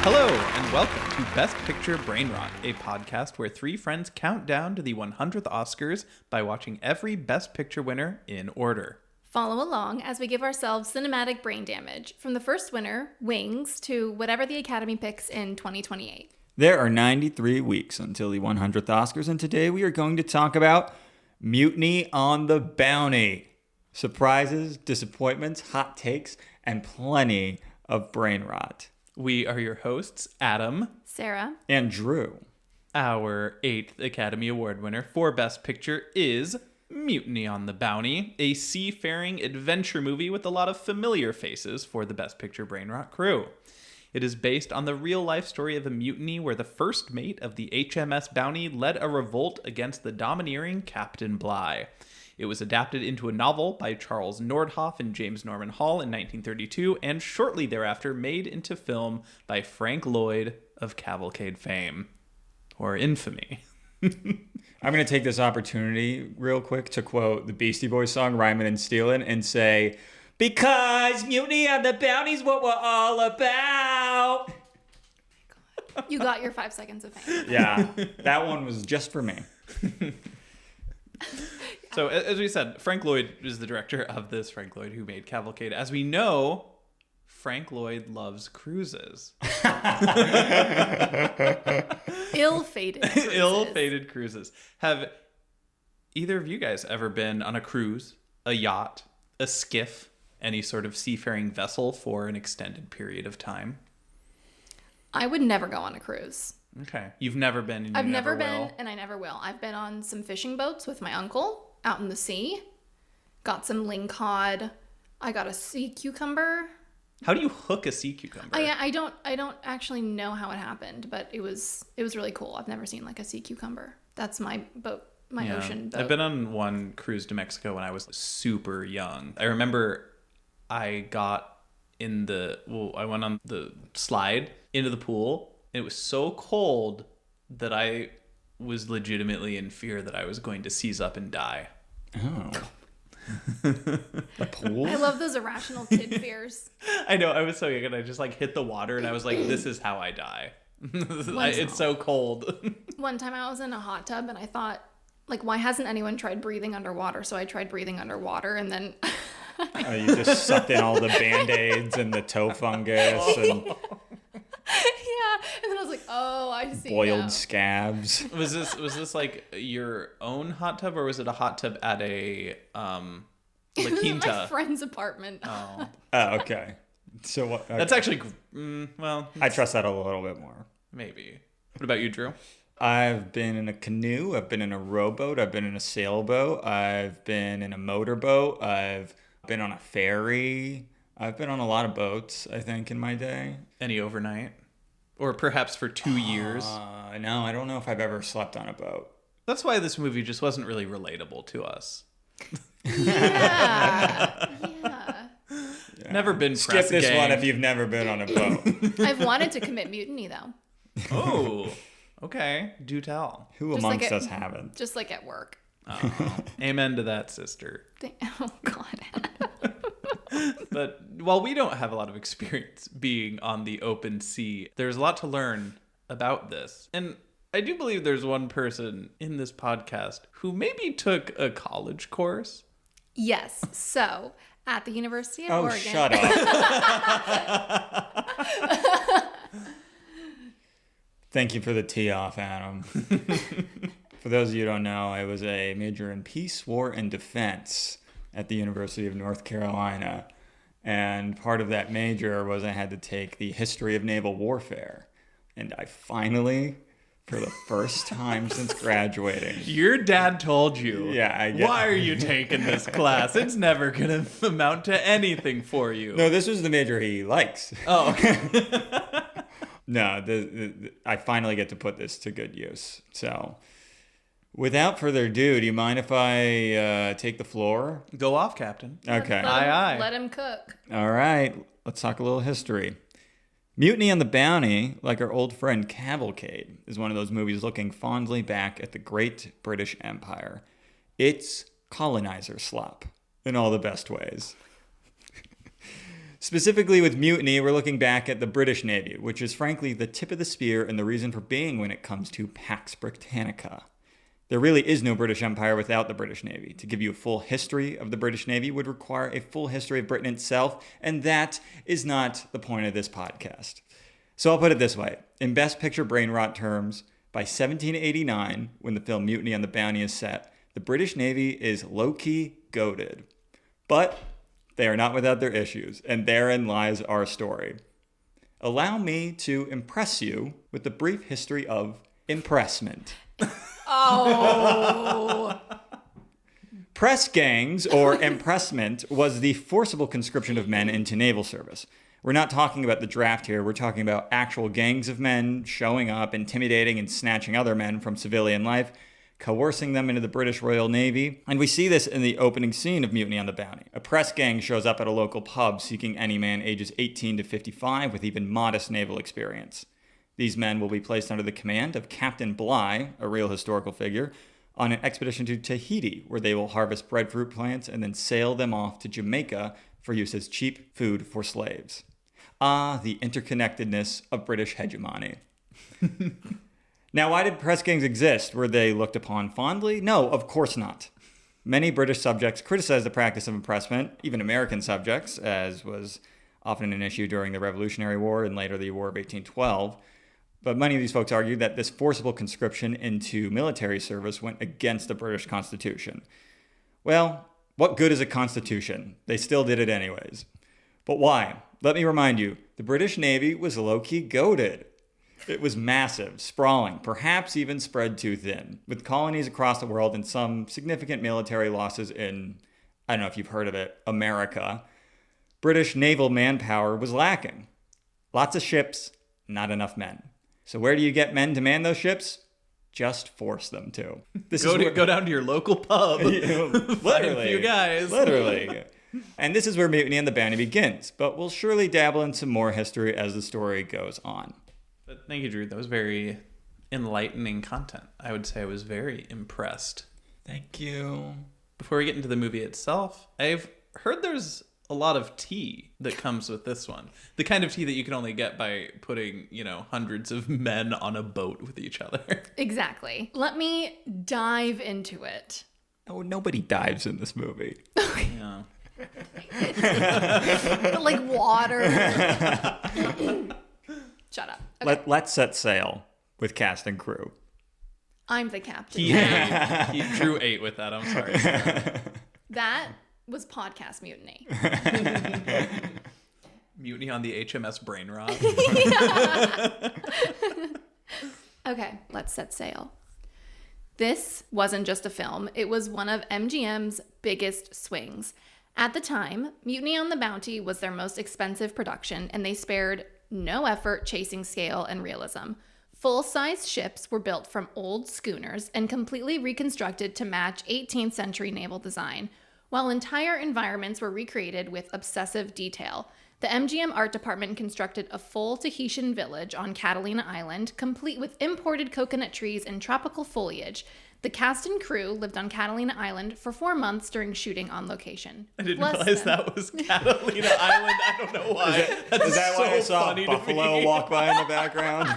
Hello, and welcome to Best Picture Brain Rot, a podcast where three friends count down to the 100th Oscars by watching every Best Picture winner in order. Follow along as we give ourselves cinematic brain damage, from the first winner, Wings, to whatever the Academy picks in 2028. There are 93 weeks until the 100th Oscars, and today we are going to talk about Mutiny on the Bounty. Surprises, disappointments, hot takes, and plenty of brain rot. We are your hosts, Adam, Sarah, And Drew. Our 8th Academy Award winner for Best Picture is Mutiny on the Bounty, a seafaring adventure movie with a lot of familiar faces for the Best Picture Brain Rot crew. It is based on the real-life story of a mutiny where the first mate of the HMS Bounty led a revolt against the domineering Captain Bligh. It was adapted into a novel by Charles Nordhoff and James Norman Hall in 1932, and shortly thereafter made into film by Frank Lloyd of Cavalcade fame, or infamy. I'm going to take this opportunity real quick to quote the Beastie Boys song, Rhymin' and Stealin', and say, because Mutiny on the Bounty's what we're all about. you got your 5 seconds of fame. Yeah, that one was just for me. So, as we said, Frank Lloyd is the director of this. Frank Lloyd, who made Cavalcade. As we know, Frank Lloyd loves cruises. Ill-fated cruises. Ill-fated cruises. Have either of you guys ever been on a cruise, a yacht, a skiff, any sort of seafaring vessel for an extended period of time? I would never go on a cruise. Okay. You've never been, and I've you never never been, will. and I never will. I've been on some fishing boats with my uncle out in the sea. Got some lingcod. I got a sea cucumber. How do you hook a sea cucumber? I don't actually know how it happened, but it was really cool. I've never seen like a sea cucumber. That's my boat, my ocean boat. I've been on one cruise to Mexico when I was super young. I remember I went on the slide into the pool, and it was so cold that I was legitimately in fear that I was going to seize up and die. Oh. A pool? I love those irrational kid fears. I know, I was so young, and I just like hit the water, and I was like, this is how I die. It's so cold. One time I was in a hot tub, and I thought, like, why hasn't anyone tried breathing underwater? So I tried breathing underwater, and then... You just sucked in all the Band-Aids and the toe fungus and Yeah, and then I was like, oh, I see boiled now. scabs. Was this like your own hot tub, or was it a hot tub at a La It was in my Quinta? friend's apartment. Oh, Oh, okay. So what? Okay. that's actually well. I trust that a little bit more. Maybe. What about you, Drew? I've been in a canoe. I've been in a rowboat. I've been in a sailboat. I've been in a motorboat. I've been on a ferry. I've been on a lot of boats, I think, in my day. Any overnight, or perhaps for 2 years? No, I don't know if I've ever slept on a boat. That's why this movie just wasn't really relatable to us. Yeah. Never been Skip press this gang. one if you've never been on a boat. I've wanted to commit mutiny, though. Oh, okay. Do tell. Who Just amongst like us haven't? Just like at work. Oh, amen to that, sister. Oh, God. But while we don't have a lot of experience being on the open sea, there's a lot to learn about this. And I do believe there's one person in this podcast who maybe took a college course. Yes. So, at the University of Oregon. Shut up. Thank you for the tee off, Adam. For those of you who don't know, I was a major in peace, war, and defense at the University of North Carolina. And part of that major was I had to take the history of naval warfare. And I finally, for the first time since graduating... Your dad told you. Yeah, I get Why are you taking this class? It's never going to amount to anything for you. No, this was the major he likes. Oh, okay. No, I finally get to put this to good use. So, without further ado, do you mind if I take the floor? Go off, Captain. Okay. Aye. Let him cook. All right. Let's talk a little history. Mutiny on the Bounty, like our old friend Cavalcade, is one of those movies looking fondly back at the great British Empire. It's colonizer slop in all the best ways. Specifically with Mutiny, we're looking back at the British Navy, which is frankly the tip of the spear and the reason for being when it comes to Pax Britannica. There really is no British Empire without the British Navy. To give you a full history of the British Navy would require a full history of Britain itself, and that is not the point of this podcast. So I'll put it this way. In Best Picture brain rot terms, by 1789, when the film Mutiny on the Bounty is set, the British Navy is low-key goated. But they are not without their issues, and therein lies our story. Allow me to impress you with the brief history of impressment. Oh. Press gangs, or impressment, was the forcible conscription of men into naval service. We're not talking about the draft here. We're talking about actual gangs of men showing up, intimidating and snatching other men from civilian life, coercing them into the British Royal Navy. And we see this in the opening scene of Mutiny on the Bounty. A press gang shows up at a local pub seeking any man ages 18 to 55 with even modest naval experience. These men will be placed under the command of Captain Bligh, a real historical figure, on an expedition to Tahiti, where they will harvest breadfruit plants and then sail them off to Jamaica for use as cheap food for slaves. Ah, the interconnectedness of British hegemony. Now, why did press gangs exist? Were they looked upon fondly? No, of course not. Many British subjects criticized the practice of impressment, even American subjects, as was often an issue during the Revolutionary War and later the War of 1812. But many of these folks argued that this forcible conscription into military service went against the British Constitution. Well, what good is a constitution? They still did it anyways. But why? Let me remind you, the British Navy was low-key goated. It was massive, sprawling, perhaps even spread too thin, with colonies across the world and some significant military losses in, I don't know if you've heard of it, America. British naval manpower was lacking. Lots of ships, not enough men. So where do you get men to man those ships? Just force them to. Go down to your local pub. Literally. Find a few guys. Literally. And this is where Mutiny on the Bounty begins, but we'll surely dabble in some more history as the story goes on. But thank you, Drew. That was very enlightening content. I would say I was very impressed. Thank you. Before we get into the movie itself, I've heard there's a lot of tea that comes with this one. The kind of tea that you can only get by putting, hundreds of men on a boat with each other. Exactly. Let me dive into it. Oh, nobody dives in this movie. Yeah. But like water. Shut up. Okay. Let's set sail with cast and crew. I'm the captain. He Drew 8 with that. I'm sorry. That was podcast mutiny. Mutiny on the HMS Brain Rot. Okay, let's set sail. This wasn't just a film. It was one of MGM's biggest swings. At the time, Mutiny on the Bounty was their most expensive production, and they spared no effort chasing scale and realism. Full-size ships were built from old schooners and completely reconstructed to match 18th century naval design, while entire environments were recreated with obsessive detail. The MGM art department constructed a full Tahitian village on Catalina Island, complete with imported coconut trees and tropical foliage. The cast and crew lived on Catalina Island for 4 months during shooting on location. I didn't realize that was Catalina Island. I don't know why. Is that why I saw a buffalo walk by in the background?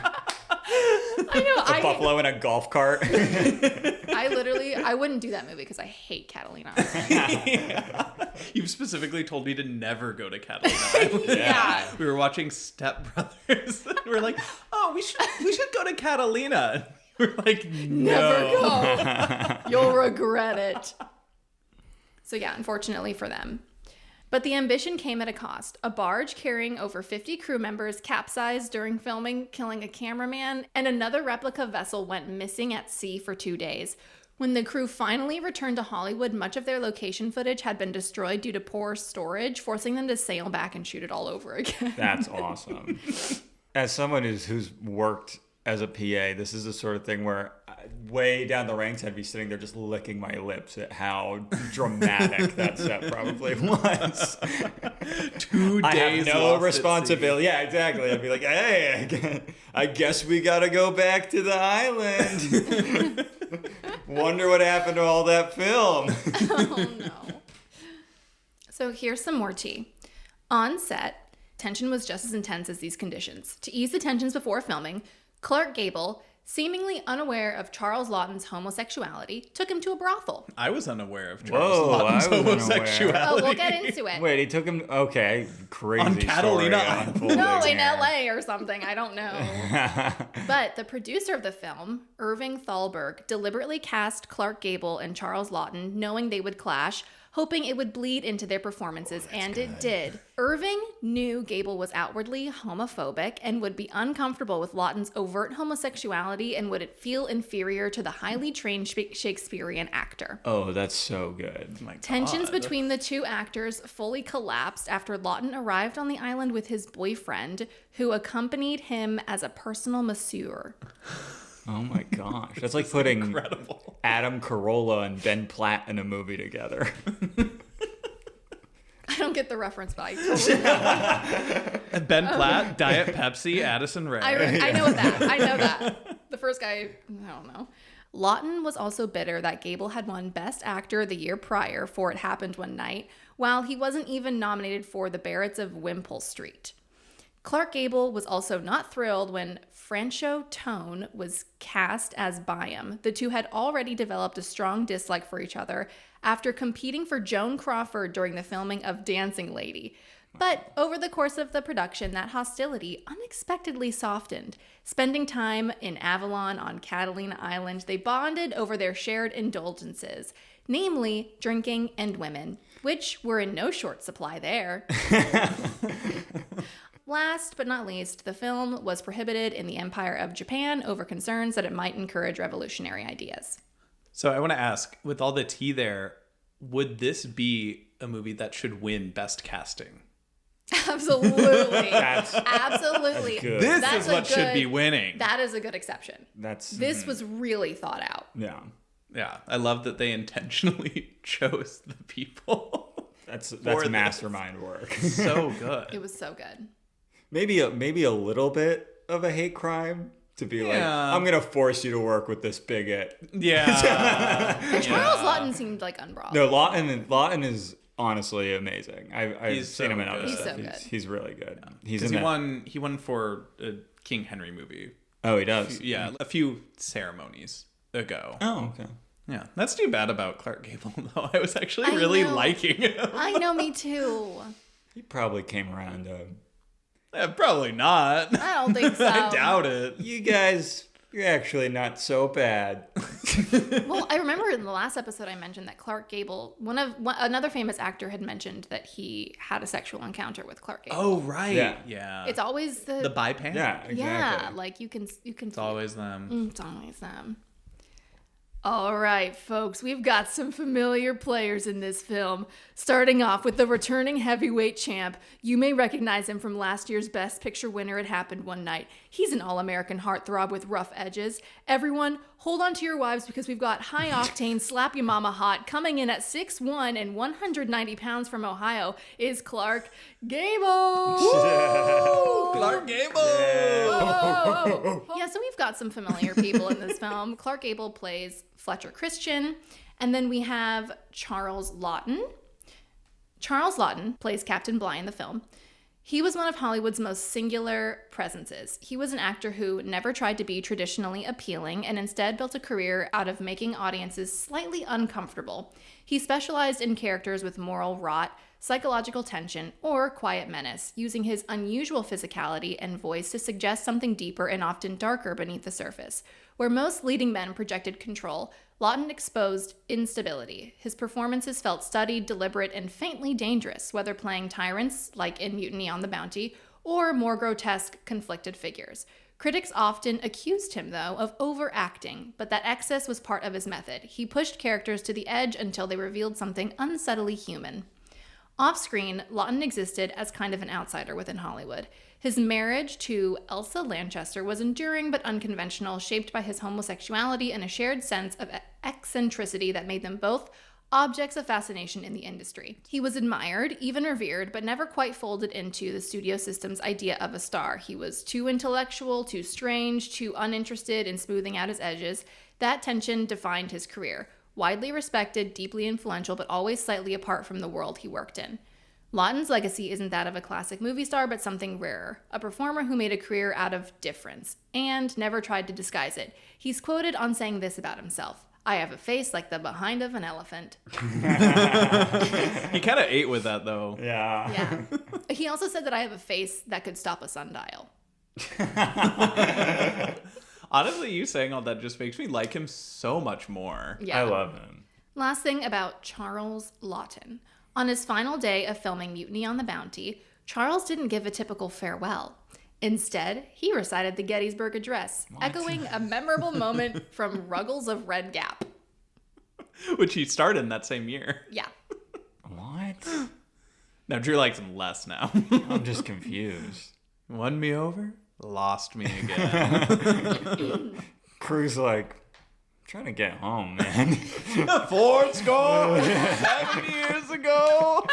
I know. A buffalo in a golf cart. I wouldn't do that movie because I hate Catalina Island. Yeah. You've specifically told me to never go to Catalina Island. Yeah. We were watching Step Brothers. And we're like, oh, we should go to Catalina. We're like, no. Never go. You'll regret it. So yeah, unfortunately for them. But the ambition came at a cost. A barge carrying over 50 crew members capsized during filming, killing a cameraman, and another replica vessel went missing at sea for 2 days. When the crew finally returned to Hollywood, much of their location footage had been destroyed due to poor storage, forcing them to sail back and shoot it all over again. That's awesome. As someone who's worked as a PA, this is the sort of thing where way down the ranks, I'd be sitting there just licking my lips at how dramatic that set probably was. 2 days. I have no responsibility. Yeah, exactly. I'd be like, hey, I guess we gotta go back to the island. Wonder what happened to all that film. Oh no. So here's some more tea. On set, tension was just as intense as these conditions. To ease the tensions before filming, Clark Gable, seemingly unaware of Charles Laughton's homosexuality, took him to a brothel. I was unaware of Whoa, Charles Laughton's I was homosexuality. Oh, we'll get into it. Wait, he took him. Okay, crazy On Catalina story Island. unfolding No, in here. LA or something. I don't know. But the producer of the film, Irving Thalberg, deliberately cast Clark Gable and Charles Laughton, knowing they would clash, hoping it would bleed into their performances, and it did. Irving knew Gable was outwardly homophobic and would be uncomfortable with Laughton's overt homosexuality and would feel inferior to the highly trained Shakespearean actor. Oh, that's so good. My God. Tensions between the two actors fully collapsed after Laughton arrived on the island with his boyfriend, who accompanied him as a personal masseur. Oh my gosh, that's like putting Incredible. Adam Carolla and Ben Platt in a movie together. I don't get the reference, but I totally know. Ben Platt, Diet Pepsi, Addison Rae. I know that. I know that. The first guy, I don't know. Laughton was also bitter that Gable had won Best Actor the year prior for It Happened One Night, while he wasn't even nominated for The Barretts of Wimpole Street. Clark Gable was also not thrilled when Franchot Tone was cast as Byam. The two had already developed a strong dislike for each other after competing for Joan Crawford during the filming of Dancing Lady. But over the course of the production, that hostility unexpectedly softened. Spending time in Avalon on Catalina Island, they bonded over their shared indulgences, namely drinking and women, which were in no short supply there. Last but not least, the film was prohibited in the Empire of Japan over concerns that it might encourage revolutionary ideas. So I want to ask, with all the tea there, would this be a movie that should win Best Casting? Absolutely. That's Absolutely. good. This That's is what a should good- be winning. That is a good exception. That's This was really thought out. yeah. Yeah, I love that they intentionally chose the people. That's this. mastermind work. So good. It was so good. maybe a little bit of a hate crime to be like, Yeah. I'm gonna force you to work with this bigot. Yeah. Charles Laughton seemed like unbroad. No, Lawton is honestly amazing. I've He's seen so him in other good. He's stuff. so good. He's really good. He's Because in he that. won. He won for a King Henry movie. Oh, he does. Yeah, a few ceremonies ago. Oh, okay. Yeah, that's too bad about Clark Gable though. I was actually I really know. liking him. I know, me too. He probably came around. Probably not. I don't think so. I doubt it. You guys, you're actually not so bad. Well, I remember in the last episode I mentioned that Clark Gable, another famous actor had mentioned that he had a sexual encounter with Clark Gable. Oh right. Yeah. Yeah. It's always the bypass. Yeah, exactly. Yeah, like you can. It's always them. It's always them. All right, folks, we've got some familiar players in this film. Starting off with the returning heavyweight champ. You may recognize him from last year's Best Picture winner, It Happened One Night. He's an all-American heartthrob with rough edges. Everyone, hold on to your wives because we've got high-octane Slap Your Mama Hot coming in at 6'1" and 190 pounds from Ohio is Clark Gable. Clark Gable. Whoa. Yeah, so we've got some familiar people in this film. Clark Gable plays Fletcher Christian, and then we have Charles Laughton. Charles Laughton plays Captain Bligh in the film. He was one of Hollywood's most singular presences. He was an actor who never tried to be traditionally appealing and instead built a career out of making audiences slightly uncomfortable. He specialized in characters with moral rot, psychological tension, or quiet menace, using his unusual physicality and voice to suggest something deeper and often darker beneath the surface. Where most leading men projected control, Laughton exposed instability. His performances felt studied, deliberate, and faintly dangerous, whether playing tyrants, like in Mutiny on the Bounty, or more grotesque, conflicted figures. Critics often accused him, though, of overacting, but that excess was part of his method. He pushed characters to the edge until they revealed something unsubtly human. Off-screen, Laughton existed as kind of an outsider within Hollywood. His marriage to Elsa Lanchester was enduring but unconventional, shaped by his homosexuality and a shared sense of eccentricity that made them both objects of fascination in the industry. He was admired, even revered, but never quite folded into the studio system's idea of a star. He was too intellectual, too strange, too uninterested in smoothing out his edges. That tension defined his career. Widely respected, deeply influential, but always slightly apart from the world he worked in. Lawton's legacy isn't that of a classic movie star, but something rarer. A performer who made a career out of difference and never tried to disguise it. He's quoted on saying this about himself: "I have a face like the behind of an elephant." He kind of ate with that, though. Yeah. Yeah. He also said that I have a face that could stop a sundial. Honestly, you saying all that just makes me like him so much more. Yeah. I love him. Last thing about Charles Lawton. On his final day of filming Mutiny on the Bounty, Charles didn't give a typical farewell. Instead, he recited the Gettysburg Address, echoing a memorable moment from Ruggles of Red Gap. Which he starred in that same year. Yeah. What? Now, Drew likes him less now. I'm just confused. Won me over, lost me again. Crew's like, trying to get home, man. 4 score 7 years ago.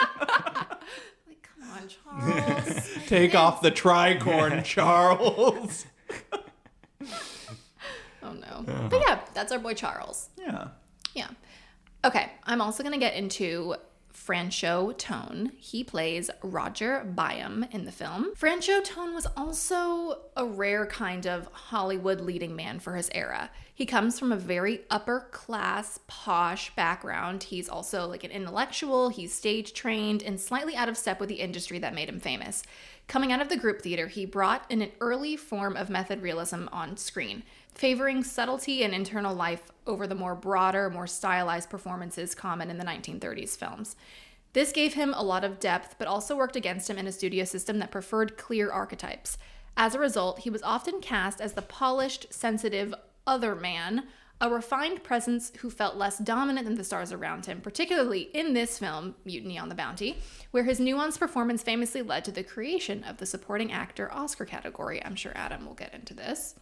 Like, come on, Charles. Take off the tricorn, Charles. Oh, no. But yeah, that's our boy Charles. Yeah. Yeah. Okay, I'm also going to get into Franchot Tone. He plays Roger Byam in the film. Franchot Tone was also a rare kind of Hollywood leading man for his era. He comes from a very upper class, posh background. He's also like an intellectual. He's stage trained and slightly out of step with the industry that made him famous. Coming out of the group theater, he brought in an early form of method realism on screen, favoring subtlety and internal life over the more broader, more stylized performances common in the 1930s films. This gave him a lot of depth, but also worked against him in a studio system that preferred clear archetypes. As a result, he was often cast as the polished, sensitive other man, a refined presence who felt less dominant than the stars around him, particularly in this film, Mutiny on the Bounty, where his nuanced performance famously led to the creation of the supporting actor Oscar category. I'm sure Adam will get into this.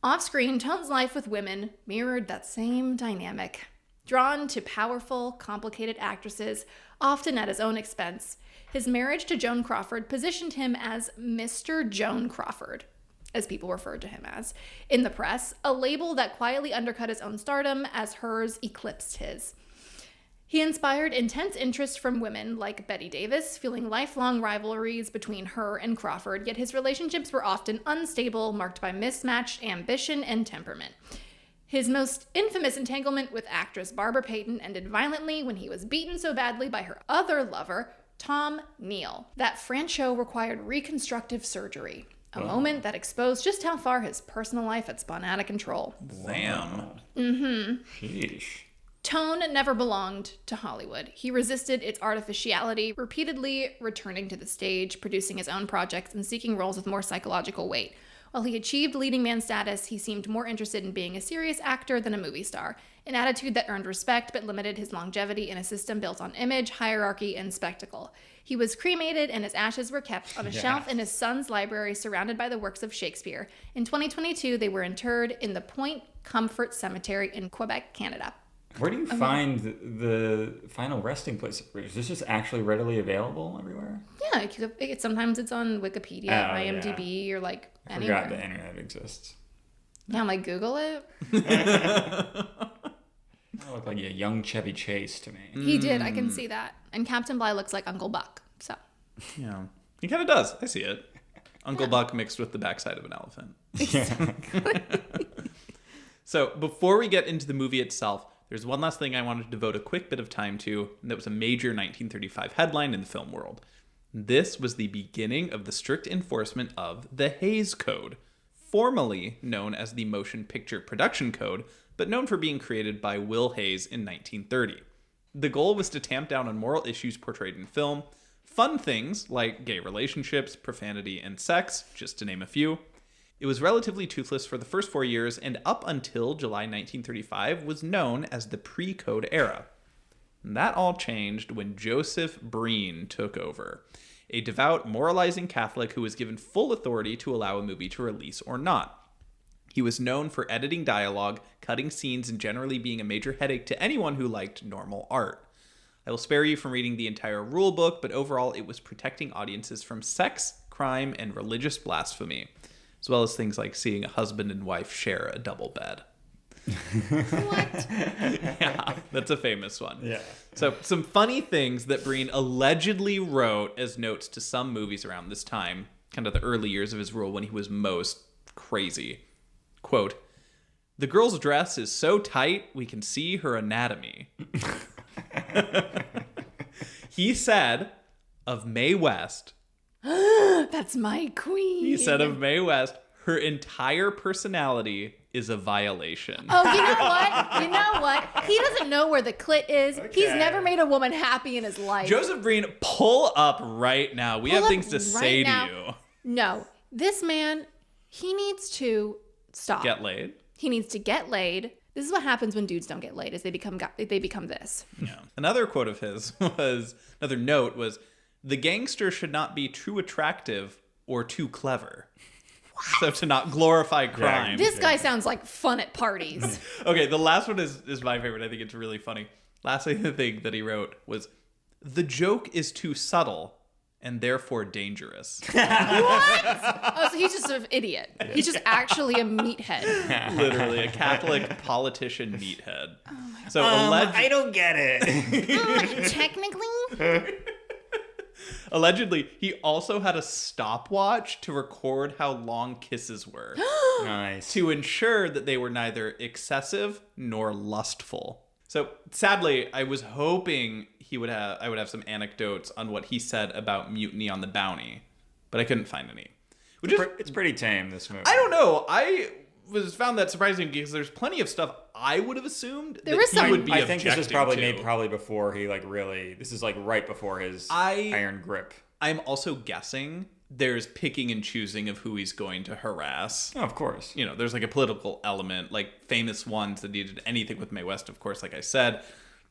Off-screen, Tone's life with women mirrored that same dynamic. Drawn to powerful, complicated actresses, often at his own expense, his marriage to Joan Crawford positioned him as Mr. Joan Crawford, as people referred to him as, in the press, a label that quietly undercut his own stardom as hers eclipsed his. He inspired intense interest from women like Betty Davis, feeling lifelong rivalries between her and Crawford, yet his relationships were often unstable, marked by mismatched ambition and temperament. His most infamous entanglement with actress Barbara Payton ended violently when he was beaten so badly by her other lover, Tom Neal, that Franchot required reconstructive surgery, a moment that exposed just how far his personal life had spun out of control. Damn. Sheesh. Tone never belonged to Hollywood. He resisted its artificiality, repeatedly returning to the stage, producing his own projects, and seeking roles with more psychological weight. While he achieved leading man status, he seemed more interested in being a serious actor than a movie star, an attitude that earned respect but limited his longevity in a system built on image, hierarchy, and spectacle. He was cremated and his ashes were kept on a shelf in his son's library surrounded by the works of Shakespeare. In 2022, they were interred in the Point Comfort Cemetery in Quebec, Canada. Where do you find the final resting place? Is this just actually readily available everywhere? Yeah, sometimes it's on Wikipedia, IMDb, or like I anywhere. forgot the internet exists. Yeah, I'm like, Google it. That looked like a young Chevy Chase to me. He did, I can see that. And Captain Bligh looks like Uncle Buck, so. Yeah. He kind of does. I see it. Uncle Buck mixed with the backside of an elephant. Yeah. So before we get into the movie itself, there's one last thing I wanted to devote a quick bit of time to, and that was a major 1935 headline in the film world. This was the beginning of the strict enforcement of the Hays Code, formerly known as the Motion Picture Production Code, but known for being created by Will Hays in 1930. The goal was to tamp down on moral issues portrayed in film, fun things like gay relationships, profanity, and sex, just to name a few. It was relatively toothless for the first 4 years, and up until July 1935 was known as the pre-code era. And that all changed when Joseph Breen took over, a devout, moralizing Catholic who was given full authority to allow a movie to release or not. He was known for editing dialogue, cutting scenes, and generally being a major headache to anyone who liked normal art. I will spare you from reading the entire rule book, but overall it was protecting audiences from sex, crime, and religious blasphemy, as well as things like seeing a husband and wife share a double bed. What? Yeah, that's a famous one. Yeah. So, some funny things that Breen allegedly wrote as notes to some movies around this time, kind of the early years of his rule when he was most crazy. Quote, "The girl's dress is so tight we can see her anatomy." He said of Mae West, That's my queen. he said of Mae West, her entire personality is a violation. Oh, you know what? You know what? He doesn't know where the clit is. He's Okay. never made a woman happy in his life. Joseph Breen, pull up right now. We Pull have up things to right say now. to you. No, this man, he needs to stop. Get laid. He needs to get laid. This is what happens when dudes don't get laid, is they become this. Yeah. Another quote of his was, another note was, "The gangster should not be too attractive or too clever." So to not glorify crime. This guy sounds like fun at parties. Okay, the last one is my favorite. I think it's really funny. Last thing that he wrote was, "The joke is too subtle and therefore dangerous." Oh, so he's just an idiot. He's just actually a meathead. Literally, a Catholic politician meathead. So I don't get it. Technically? allegedly, he also had a stopwatch to record how long kisses were Nice. to ensure that they were neither excessive nor lustful. So sadly, I was hoping I would have some anecdotes on what he said about Mutiny on the Bounty, but I couldn't find any. Which is, It's pretty tame, this movie. I don't know. I found that surprising because there's plenty of stuff I would have assumed There that is he some- would be I think this was objecting probably to. made probably before he this is right before his iron grip. I'm also guessing there's picking and choosing of who he's going to harass. Oh, of course. You know, there's like a political element, like famous ones that he did anything with Mae West, of course, like I said.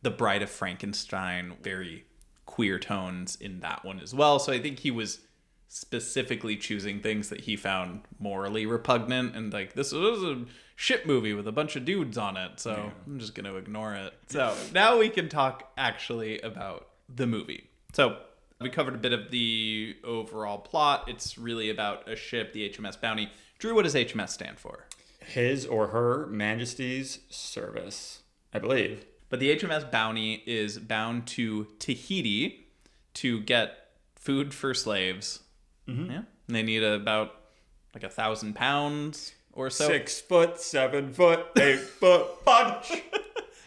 The Bride of Frankenstein, very queer tones in that one as well. So I think he was specifically choosing things that he found morally repugnant and like, this was a shit movie with a bunch of dudes on it, so I'm just going to ignore it. So now we can talk actually about the movie. So we covered a bit of the overall plot. It's really about a ship, the HMS Bounty. Drew, what does HMS stand for? His or Her Majesty's Service, I believe. But the HMS Bounty is bound to Tahiti to get food for slaves. Mm-hmm. Yeah. And they need about like 1,000 pounds or so. 6 foot, 7 foot, 8 foot punch.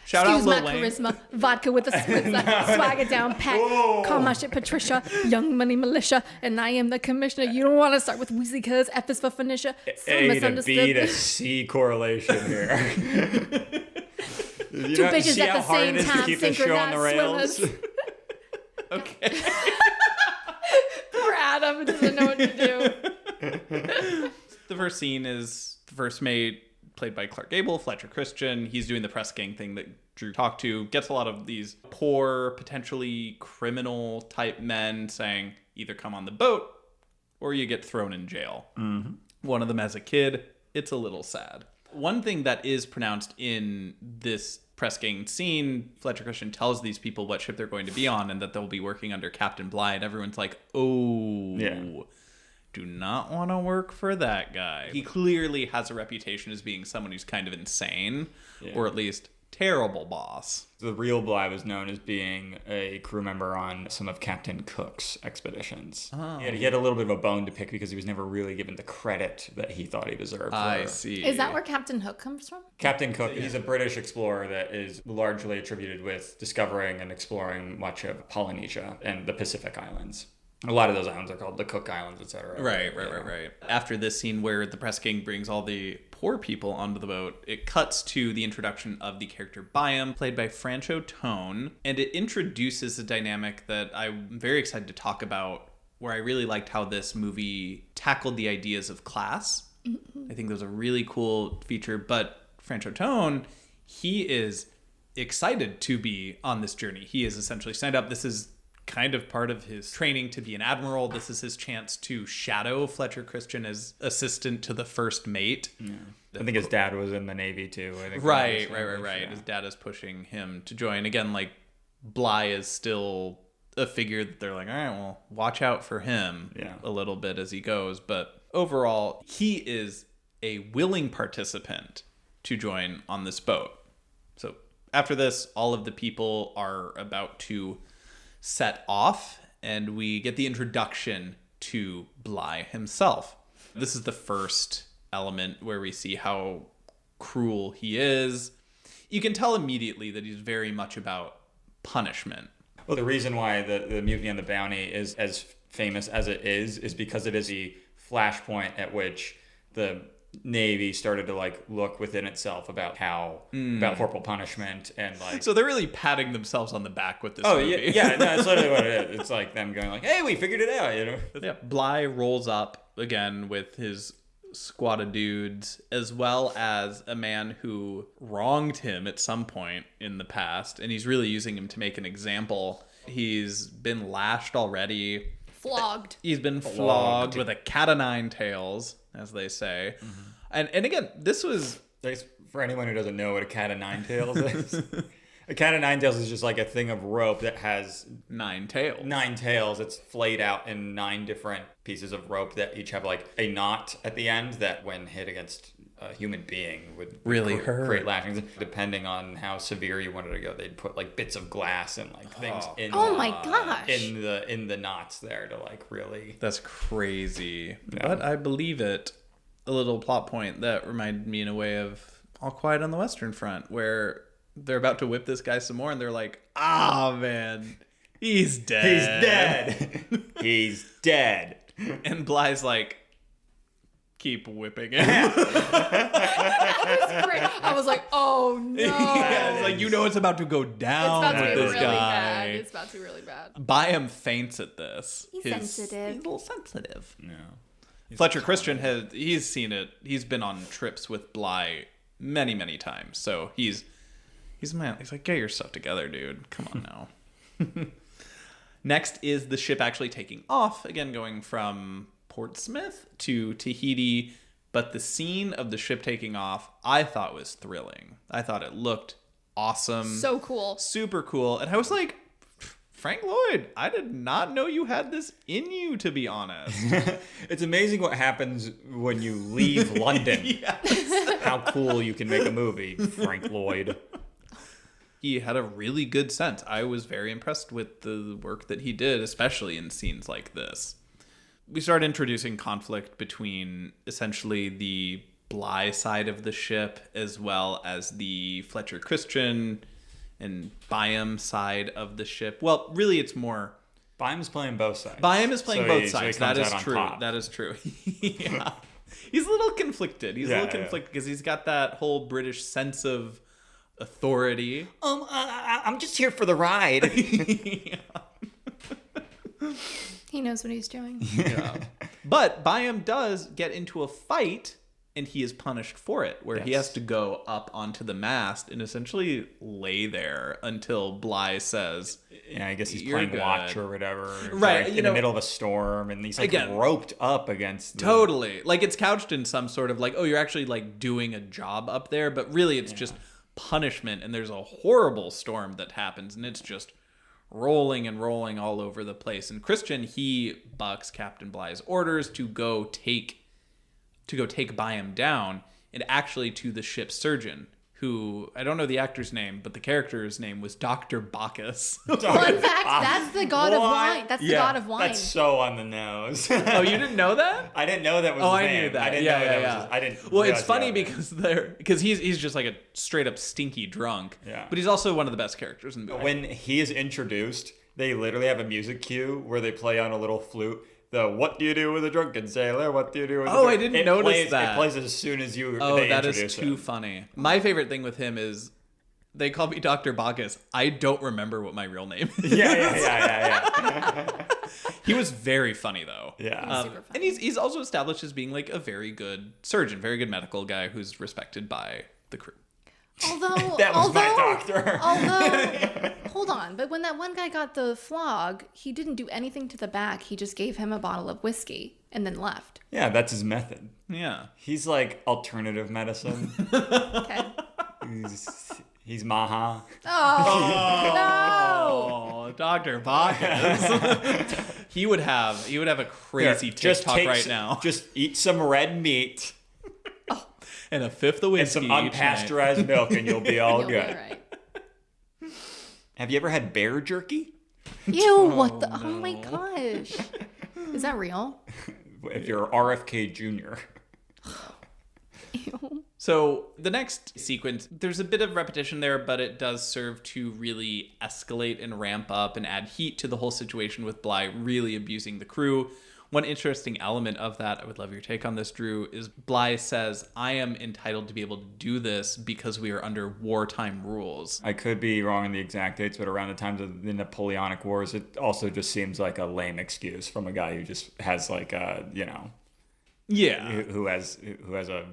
Shout out Excuse my Lil Wayne. charisma, vodka with a spritzer, swagger down pat, call my shit Patricia, young money militia, and I am the commissioner. You don't want to start with Weasley cuz F is for Phoenicia. So A to B misunderstood. to C correlation here. Two bitches see at how the hard same it is to time, keep the show on the rails? synchronized Okay. Poor Adam doesn't know what to do. The first scene is the first mate, played by Clark Gable, Fletcher Christian. He's doing the press gang thing that Drew talked to. Gets a lot of these poor, potentially criminal type men saying, either come on the boat or you get thrown in jail. Mm-hmm. One of them as a kid. It's a little sad. One thing that is pronounced in this press gang scene, Fletcher Christian tells these people what ship they're going to be on and that they'll be working under Captain Bligh. And everyone's like, oh, Yeah. do not want to work for that guy. He clearly has a reputation as being someone who's kind of insane, or at least terrible boss. The real Bligh was known as being a crew member on some of Captain Cook's expeditions. Oh. He had a little bit of a bone to pick because he was never really given the credit that he thought he deserved. I see. Is that where Captain Hook comes from? Captain Cook, he's a British explorer that is largely attributed with discovering and exploring much of Polynesia and the Pacific Islands. A lot of those islands are called the Cook Islands, etc. Right. After this scene where the press gang brings all the poor people onto the boat, it cuts to the introduction of the character Byam, played by Francho Tone, and it introduces a dynamic that I'm very excited to talk about, where I really liked how this movie tackled the ideas of class. I think that was a really cool feature, but Francho Tone, he is excited to be on this journey. He is essentially signed up. This is kind of part of his training to be an admiral. This is his chance to shadow Fletcher Christian as assistant to the first mate. Yeah. I think his dad was in the Navy too. I think Right. Yeah. His dad is pushing him to join. Again, like, Bligh is still a figure that they're like, all right, well, watch out for him a little bit as he goes. But overall, he is a willing participant to join on this boat. So after this, all of the people are about to set off, and we get the introduction to Bligh himself. This is the first element where we see how cruel he is. You can tell immediately that he's very much about punishment. Well, the reason why the Mutiny on the Bounty is as famous as it is because it is the flashpoint at which the Navy started to like look within itself about how about corporal punishment and like. So they're really patting themselves on the back with this Oh movie. yeah, no, that's literally what it is. It's like them going like, "Hey, we figured it out," you know. Yeah, Bligh rolls up again with his squad of dudes, as well as a man who wronged him at some point in the past, and he's really using him to make an example. He's been lashed already. Flogged. He's been flogged with a cat o' nine tails, as they say. And again, this was... For anyone who doesn't know what a cat of nine tails is, a cat of nine tails is just like a thing of rope that has 9 tails. 9 tails. It's flayed out in 9 different pieces of rope that each have like a knot at the end that when hit against a human being would really hurt. Create lashings. Depending on how severe you wanted to go, they'd put like bits of glass and like things in Oh my gosh. in the knots there to like really. That's crazy. Yeah. But I believe it. A little plot point that reminded me in a way of All Quiet on the Western Front, where they're about to whip this guy some more and they're like, "Ah, man, he's dead. He's dead. He's dead." And Bligh's like, "Keep whipping him." That was great. I was like, oh no. Yeah, it's like, you know it's about to go down It's about to with be this really guy. bad. It's about to be really bad. Byam faints at this. He's sensitive. He's a little sensitive. No. Fletcher Christian he's seen it. He's been on trips with Bligh many, many times. So he's a man. He's like, "Get your stuff together, dude. Come on now." Next is the ship actually taking off, again going from Portsmouth to Tahiti. But the scene of the ship taking off, I thought was thrilling. I thought it looked awesome. So cool. Super cool. And I was like, Frank Lloyd, I did not know you had this in you, to be honest. It's amazing what happens when you leave London. Yes. How cool you can make a movie, Frank Lloyd. He had a really good sense. I was very impressed with the work that he did, especially in scenes like this. We start introducing conflict between essentially the Bligh side of the ship as well as the Fletcher Christian and Byam side of the ship. Well, really, it's more... Byam's playing both sides. Byam is playing both sides. So that is out on true. top. That is true. Yeah. He's a little conflicted. He's a little conflicted because he's got that whole British sense of authority. I'm just here for the ride. Yeah. He knows what he's doing. Yeah. But Byam does get into a fight, and he is punished for it, where he has to go up onto the mast and essentially lay there until Bligh says, Yeah, I guess he's "You're playing good." watch or whatever. Right, In the middle of a storm, and he's like Again, roped up against the... Totally. Like, it's couched in some sort of like, oh, you're actually like doing a job up there, but really it's just punishment, and there's a horrible storm that happens, and it's just rolling and rolling all over the place. And Christian, he bucks Captain Bligh's orders to go take Byam down, and actually to the ship's surgeon, who, I don't know the actor's name, but the character's name was Dr. Bacchus. Fun fact, that's the god of wine. That's the god of wine. That's so on the nose. Oh, you didn't know that? I didn't know that was Oh, his I name. knew that. I didn't Yeah, know yeah, that yeah. was his... I didn't Well, it's realize funny that. because he's just like a straight up stinky drunk. Yeah. But he's also one of the best characters in the movie. When he is introduced, they literally have a music cue where they play on a little flute. The "What do you do with a drunken sailor? What do you do with a Oh, I drunken-" didn't notice plays, that. It plays as soon as you Oh, they that introduce is too him. funny. My favorite thing with him is they call me Dr. Bacchus. I don't remember what my real name is. Yeah. He was very funny, though. Yeah. Super funny. And he's also established as being like a very good surgeon, very good medical guy who's respected by the crew. Although, That was my doctor. Although, hold on. But when that one guy got the flog, he didn't do anything to the back. He just gave him a bottle of whiskey and then left. Yeah, that's his method. Yeah. He's like alternative medicine. Okay. He's Maha. Oh, Dr. Bacchus. he would have a crazy Here, just TikTok take right now. Just eat some red meat. And a fifth of And whiskey. some unpasteurized milk, and you'll be all You'll be good. all right. Have you ever had bear jerky? Ew, what the? Oh my gosh. Is that real? If you're RFK Jr. Ew. So the next sequence, there's a bit of repetition there, but it does serve to really escalate and ramp up and add heat to the whole situation with Bligh really abusing the crew. One interesting element of that, I would love your take on this, Drew, is Bligh says, I am entitled to be able to do this because we are under wartime rules. I could be wrong on the exact dates, but around the times of the Napoleonic Wars, it also just seems like a lame excuse from a guy who just has like a, Yeah. who has a,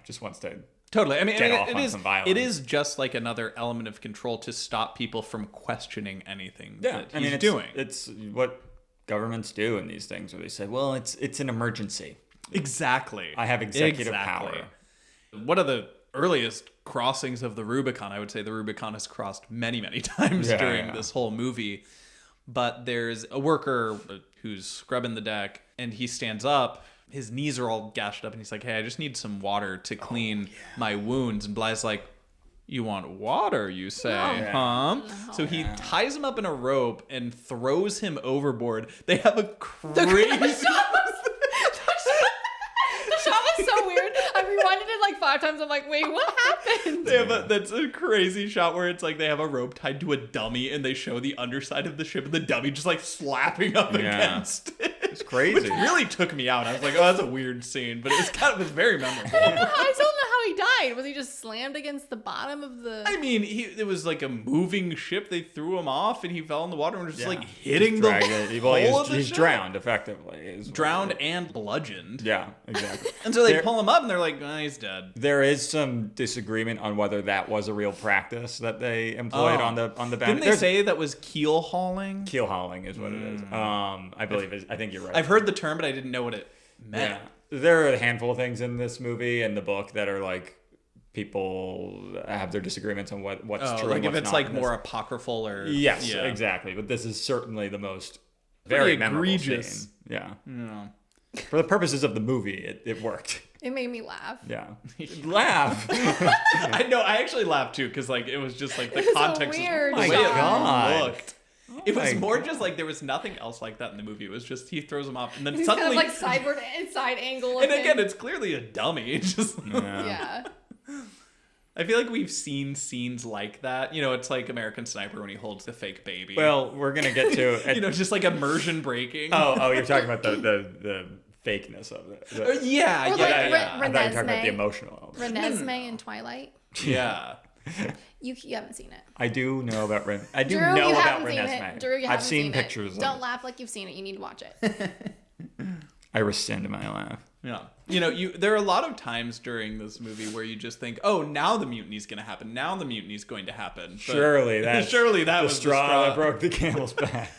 just wants to Totally. I mean, get off on some violence. it is just like another element of control to stop people from questioning anything that he's doing. It's what governments do in these things where they say, well, it's an emergency. Exactly. I have executive power. One of the earliest crossings of the Rubicon, I would say the Rubicon has crossed many, many times during this whole movie. But there's a worker who's scrubbing the deck, and he stands up. His knees are all gashed up, and he's like, hey, I just need some water to clean my wounds. And Bligh's like, you want water, you say, huh? No. So he ties him up in a rope and throws him overboard. They have a crazy... The shot was so weird. I rewinded it like 5 times. I'm like, wait, what happened? That's a crazy shot where it's like they have a rope tied to a dummy and they show the underside of the ship and the dummy just like slapping up against it. It's crazy. Which really took me out. I was like, oh, that's a weird scene, but it's very memorable. I don't know how he died. Was he just slammed against the bottom of the... I mean, it was like a moving ship. They threw him off and he fell in the water and was just like hitting He's ship. drowned, effectively. Drowned and bludgeoned. Yeah, exactly. And so they pull him up and they're like, oh, he's dead. There is some disagreement on whether that was a real practice that they employed on the Bounty. Didn't they say that was keel hauling? Keel hauling is what it is. I believe. I think you're right. I've heard the term, but I didn't know what it meant. Yeah. There are a handful of things in this movie and the book that are like people have their disagreements on what's true. Like and if what's it's not like more apocryphal or yes, exactly. But this is certainly the most very memorable egregious scene. Yeah. Yeah. For the purposes of the movie, it worked. It made me laugh. Yeah. Laugh. I know. I actually laughed too because like it was just like the context so weird. of the Oh way my it God. looked. It was my more God. just like there was nothing else like that in the movie. It was just he throws him off and then He's suddenly kind of like side angle of and again him. it's clearly a dummy. It's just Yeah. I feel like we've seen scenes like that. It's like American Sniper when he holds the fake baby. Well, we're gonna get to just like immersion breaking. Oh, you're talking about the fakeness of it. Yeah. Or like I thought you were talking about Renesmee. the emotional element. Renesmee in Twilight. Yeah. You haven't seen it. I do know about Ren. I do Drew, know you about haven't seen Renesmee. it. Drew, you I've haven't seen seen pictures it. of Don't it. laugh like you've seen it. You need to watch it. I rescind my laugh. Yeah. There are a lot of times during this movie where you just think, oh, now the mutiny's going to happen. Now the mutiny's going to happen. But surely that was the straw that broke the camel's back.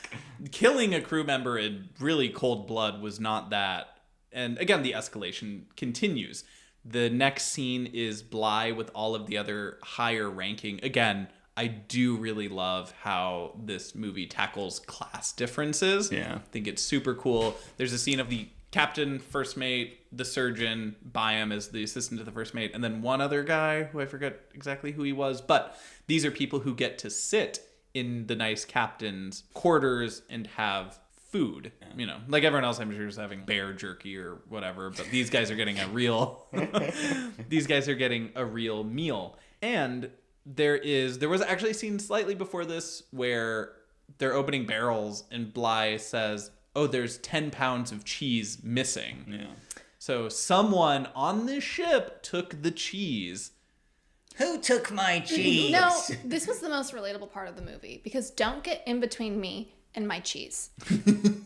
Killing a crew member in really cold blood was not that. And again, the escalation continues. The next scene is Bligh with all of the other higher ranking. Again, I do really love how this movie tackles class differences. Yeah. I think it's super cool. There's a scene of the captain, first mate, the surgeon, Byam as the assistant to the first mate, and then one other guy who I forget exactly who he was. But these are people who get to sit in the nice captain's quarters and have food. Like everyone else, I'm sure is having bear jerky or whatever, but these guys are getting a real meal. And there was actually a scene slightly before this where they're opening barrels and Bligh says, oh, there's 10 pounds of cheese missing. Yeah. So someone on this ship took the cheese. Who took my cheese? No, this was the most relatable part of the movie because don't get in between me and my cheese.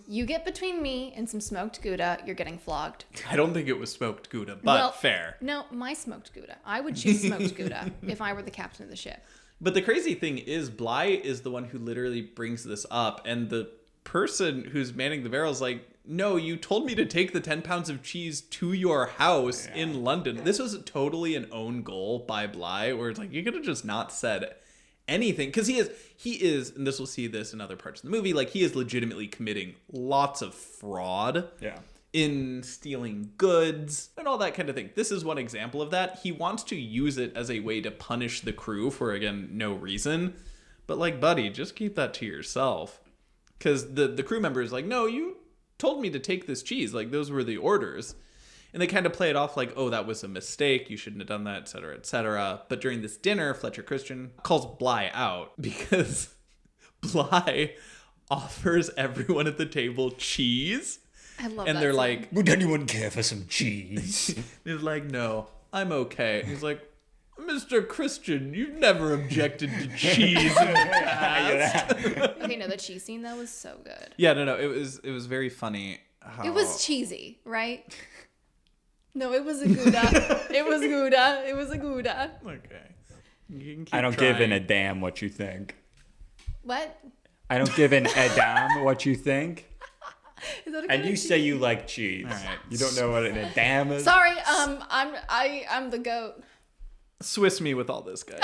You get between me and some smoked Gouda, you're getting flogged. I don't think it was smoked Gouda, but fair. No, my smoked Gouda. I would choose smoked Gouda if I were the captain of the ship. But the crazy thing is Bligh is the one who literally brings this up, and the person who's manning the barrel is like, no, you told me to take the 10 pounds of cheese to your house in London. This was totally an own goal by Bligh, where it's like, you could have just not said anything. Because he is, and this will see this in other parts of the movie, like he is legitimately committing lots of fraud in stealing goods and all that kind of thing. This is one example of that. He wants to use it as a way to punish the crew for, again, no reason. But like, buddy, just keep that to yourself. Because the crew member is like, no, you told me to take this cheese. Like, those were the orders. And they kind of play it off like, oh, that was a mistake. You shouldn't have done that, et cetera, et cetera. But during this dinner, Fletcher Christian calls Bligh out because Bligh offers everyone at the table cheese. I love and that they're scene. like, would anyone care for some cheese? he's like, no, I'm okay. And he's like, Mr. Christian, you've never objected to cheese in the past. Okay, no, the cheese scene, that was so good. Yeah, no, it was very funny. It was cheesy, right? No, it was a Gouda. It was Gouda. It was a Gouda. Okay. You can keep I don't trying. give in a damn what you think. What? I don't give an a damn what you think. Is that a And kind you of say cheese? you like cheese. All right. You don't know what an a damn is? Sorry, I'm the goat. Swiss me with all this, guys.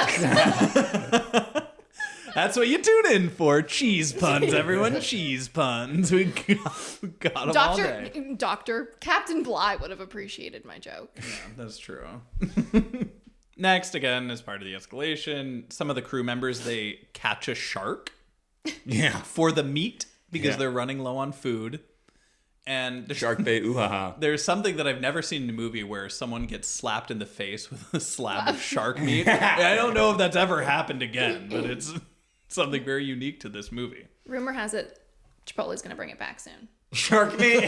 That's what you tune in for. Cheese puns, everyone. Cheese puns. We got them all day. Doctor Captain Bligh would have appreciated my joke. Yeah, that's true. Next, again, as part of the escalation, some of the crew members, they catch a shark Yeah. for the meat because Yeah. they're running low on food. And the Shark bait, ooh ha ha. There's something that I've never seen in a movie where someone gets slapped in the face with a slab of shark meat. I don't know if that's ever happened again, but it's something very unique to this movie. Rumor has it Chipotle's going to bring it back soon. Shark meat?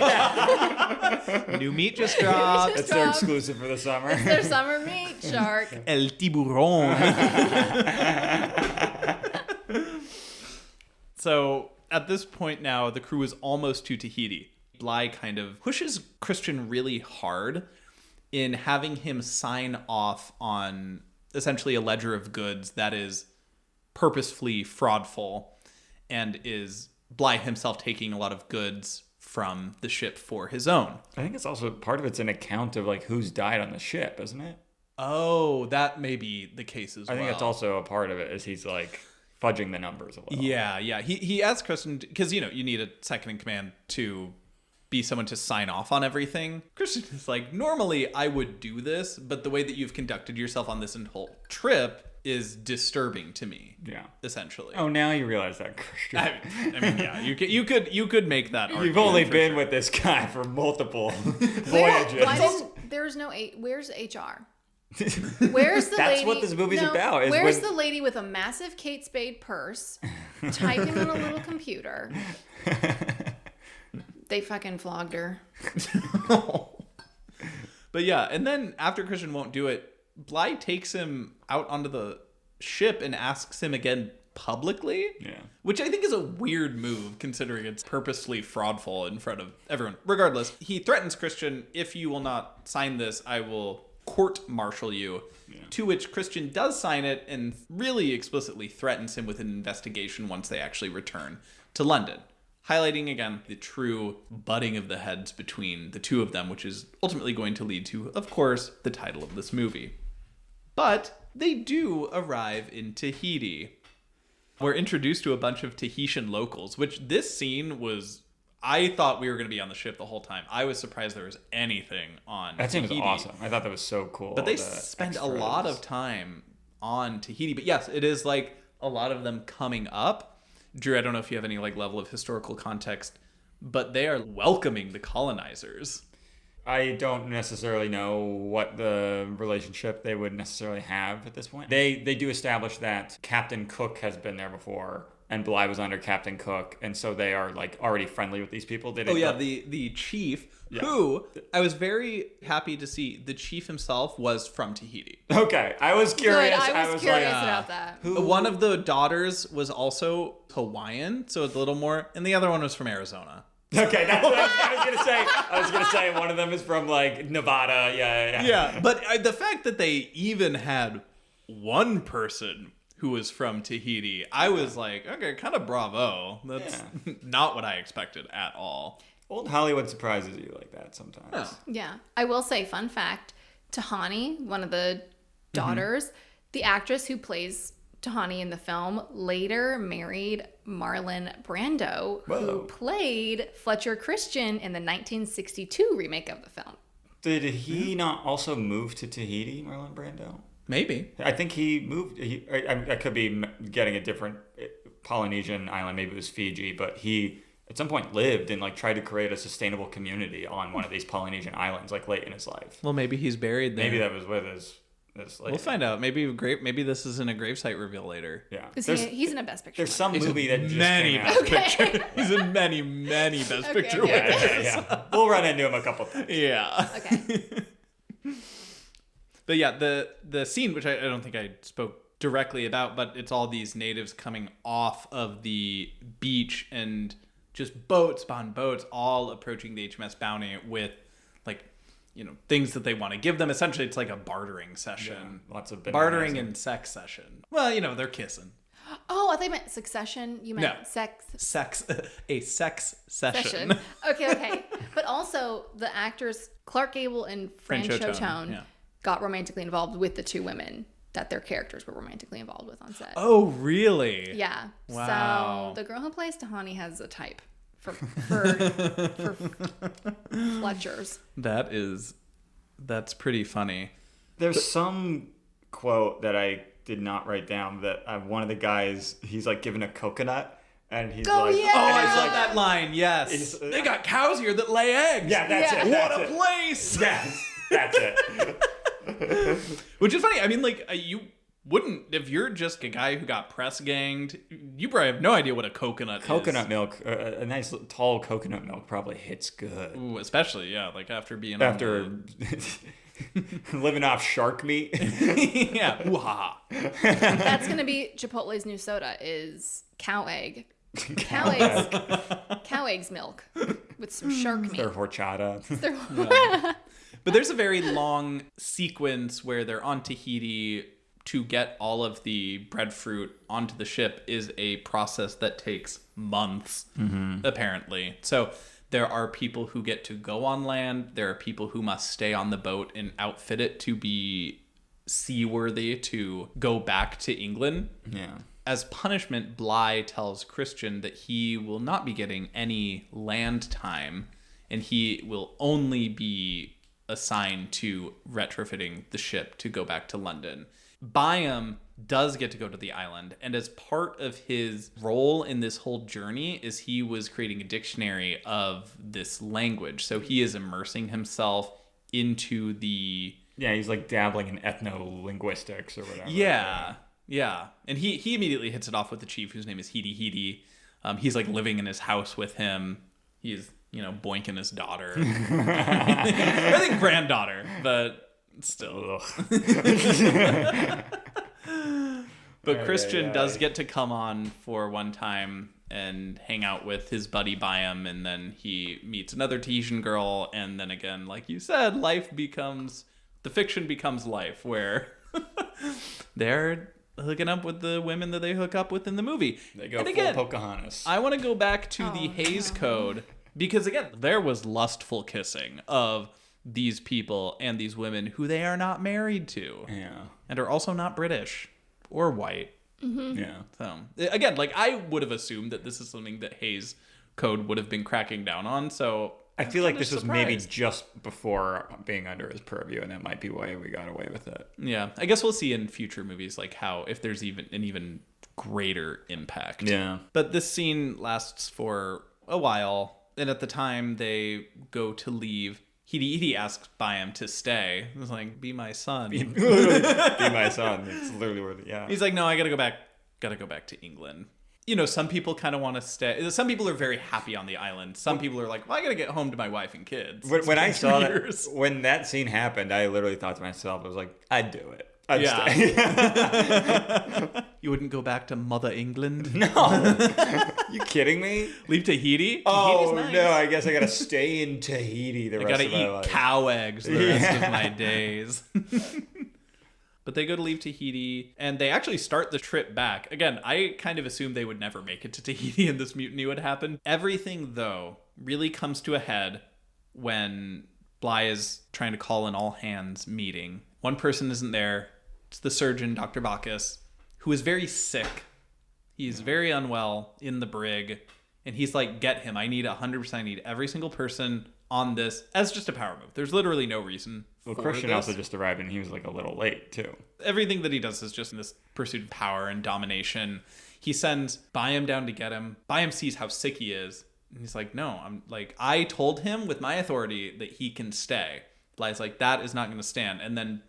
New meat just dropped. That's their exclusive for the summer. It's their summer meat, shark. El tiburón. So at this point now, the crew is almost to Tahiti. Bligh kind of pushes Christian really hard in having him sign off on essentially a ledger of goods that is purposefully fraudful and is Bligh himself taking a lot of goods from the ship for his own. I think it's also part of it's an account of like who's died on the ship, isn't it? Oh, that may be the case as well. I think that's also a part of it, is he's like fudging the numbers a little. Yeah. He asks Christian, because, you need a second in command to be someone to sign off on everything. Christian is like, normally I would do this, but the way that you've conducted yourself on this whole trip is disturbing to me. Yeah. Essentially. Oh, now you realize that, Christian. I mean, yeah, you could make that argument. You've only for been sure. with this guy for multiple voyages. Why didn't, there's no where's HR? Where's the That's lady? what this movie's about, is Where's when- the lady with a massive Kate Spade purse, typing on a little computer? They fucking flogged her. But yeah, and then after Christian won't do it, Bligh takes him out onto the ship and asks him again publicly. Yeah. Which I think is a weird move, considering it's purposely fraudful in front of everyone. Regardless, he threatens Christian, if you will not sign this, I will court-martial you. Yeah. To which Christian does sign it and really explicitly threatens him with an investigation once they actually return to London. Highlighting, again, the true butting of the heads between the two of them, which is ultimately going to lead to, of course, the title of this movie. But they do arrive in Tahiti. We're introduced to a bunch of Tahitian locals, which this scene was... I thought we were going to be on the ship the whole time. I was surprised there was anything on That scene was Tahiti. awesome. I thought that was so cool. But they the spend a extras. lot of time on Tahiti. But yes, it is like a lot of them coming up. Drew, I don't know if you have any like level of historical context, but they are welcoming the colonizers. I don't necessarily know what the relationship they would necessarily have at this point. They do establish that Captain Cook has been there before, and Bligh was under Captain Cook, and so they are like already friendly with these people. The chief, who I was very happy to see. The chief himself was from Tahiti. Okay, I was curious. Good. I was curious like, about that. One of the daughters was also Hawaiian, so it's a little more, and the other one was from Arizona. Okay, that's what I was gonna say. I was gonna say one of them is from like Nevada. Yeah. But the fact that they even had one person who was from Tahiti, I was like, okay, kind of bravo. That's not what I expected at all. Old Hollywood surprises you like that sometimes. Yeah. Yeah. I will say, fun fact, Tahani, one of the daughters, the actress who plays Tahani in the film later married Marlon Brando, who played Fletcher Christian in the 1962 remake of the film. Did he not also move to Tahiti, Marlon Brando? Maybe. I think he moved. I could be getting a different Polynesian island. Maybe it was Fiji, but he at some point lived and like tried to create a sustainable community on one of these Polynesian islands, like late in his life. Well, maybe he's buried there. Maybe that was with his. We'll find out. Maybe this is in a gravesite reveal later. Yeah, he's in a Best Picture. There's some movie that just many came out. Best Picture. He's in many Best Picture winners. Yeah. We'll run into him a couple times. Yeah. Okay. But yeah, the scene, which I don't think I spoke directly about, but it's all these natives coming off of the beach and just boats upon boats, all approaching the HMS Bounty with like, things that they want to give them. Essentially, it's like a bartering session. Yeah, lots of bartering and sex session. Well, they're kissing. Oh, I thought you meant succession. You meant sex. A sex session. Okay. But also, the actors Clark Gable and Fran Chotone got romantically involved with the two women that their characters were romantically involved with on set. Oh, really? Yeah. Wow. So the girl who plays Tahani has a type for Fletchers. That's pretty funny. There's some quote that I did not write down that one of the guys, he's like given a coconut and he's I love that line. Yes. They got cows here that lay eggs. Yeah, that's it. What a place. Yes, that's it. Which is funny. I mean, like, you wouldn't, if you're just a guy who got press ganged, you probably have no idea what a coconut is. Coconut milk, a nice tall coconut milk probably hits good. Ooh, especially, after living off shark meat. Yeah. Ooh-ha. That's going to be Chipotle's new soda is cow egg. Cow eggs milk with some shark meat. Their horchata. But there's a very long sequence where they're on Tahiti. To get all of the breadfruit onto the ship is a process that takes months, apparently. So there are people who get to go on land. There are people who must stay on the boat and outfit it to be seaworthy to go back to England. Yeah. As punishment, Bligh tells Christian that he will not be getting any land time and he will only be assigned to retrofitting the ship to go back to London. Byam does get to go to the island, and as part of his role in this whole journey is he was creating a dictionary of this language. So he is immersing himself into the... Yeah, he's like dabbling in ethno-linguistics or whatever. Yeah. And he immediately hits it off with the chief, whose name is Hidi. He's like living in his house with him. He's, boinking his daughter. I think granddaughter, but... Still. But Christian does get to come on for one time and hang out with his buddy Byam, and then he meets another Tahitian girl, and then again, like you said, the fiction becomes life, where they're hooking up with the women that they hook up with in the movie. They go full Pocahontas. I want to go back to the Hays Code, because again, there was lustful kissing of these people and these women who they are not married to. Yeah. And are also not British or white. Mm-hmm. Yeah. So, again, like, I would have assumed that this is something that Hays Code would have been cracking down on, so... I feel like this was maybe just before being under his purview, and that might be why we got away with it. Yeah. I guess we'll see in future movies, like, if there's even an even greater impact. Yeah. But this scene lasts for a while, and at the time they go to leave... Hidi asks Byam to stay. He was like, be my son. Be my son. It's literally where He's like, no, I gotta go back to England. Some people kind of want to stay. Some people are very happy on the island. Some people are like, well, I gotta get home to my wife and kids. When I saw that, when that scene happened, I literally thought to myself, I was like, I'd do it. I'd stay. You wouldn't go back to Mother England? No. You kidding me? Leave Tahiti? Oh, nice. No, I guess I gotta stay in Tahiti the rest of my life. I gotta eat cow eggs the rest of my days. But they go to leave Tahiti, and they actually start the trip back. Again, I kind of assumed they would never make it to Tahiti and this mutiny would happen. Everything, though, really comes to a head when Bligh is trying to call an all-hands meeting. One person isn't there. It's the surgeon, Dr. Bacchus, who is very sick. He's very unwell in the brig. And he's like, get him. I need 100%. I need every single person on this as just a power move. There's literally no reason Well, for Christian this. also just arrived, and he was like a little late, too. Everything that he does is just in this pursuit of power and domination. He sends Byam down to get him. Byam sees how sick he is. And he's like, no, I told him with my authority that he can stay. Bligh's like, that is not going to stand. And then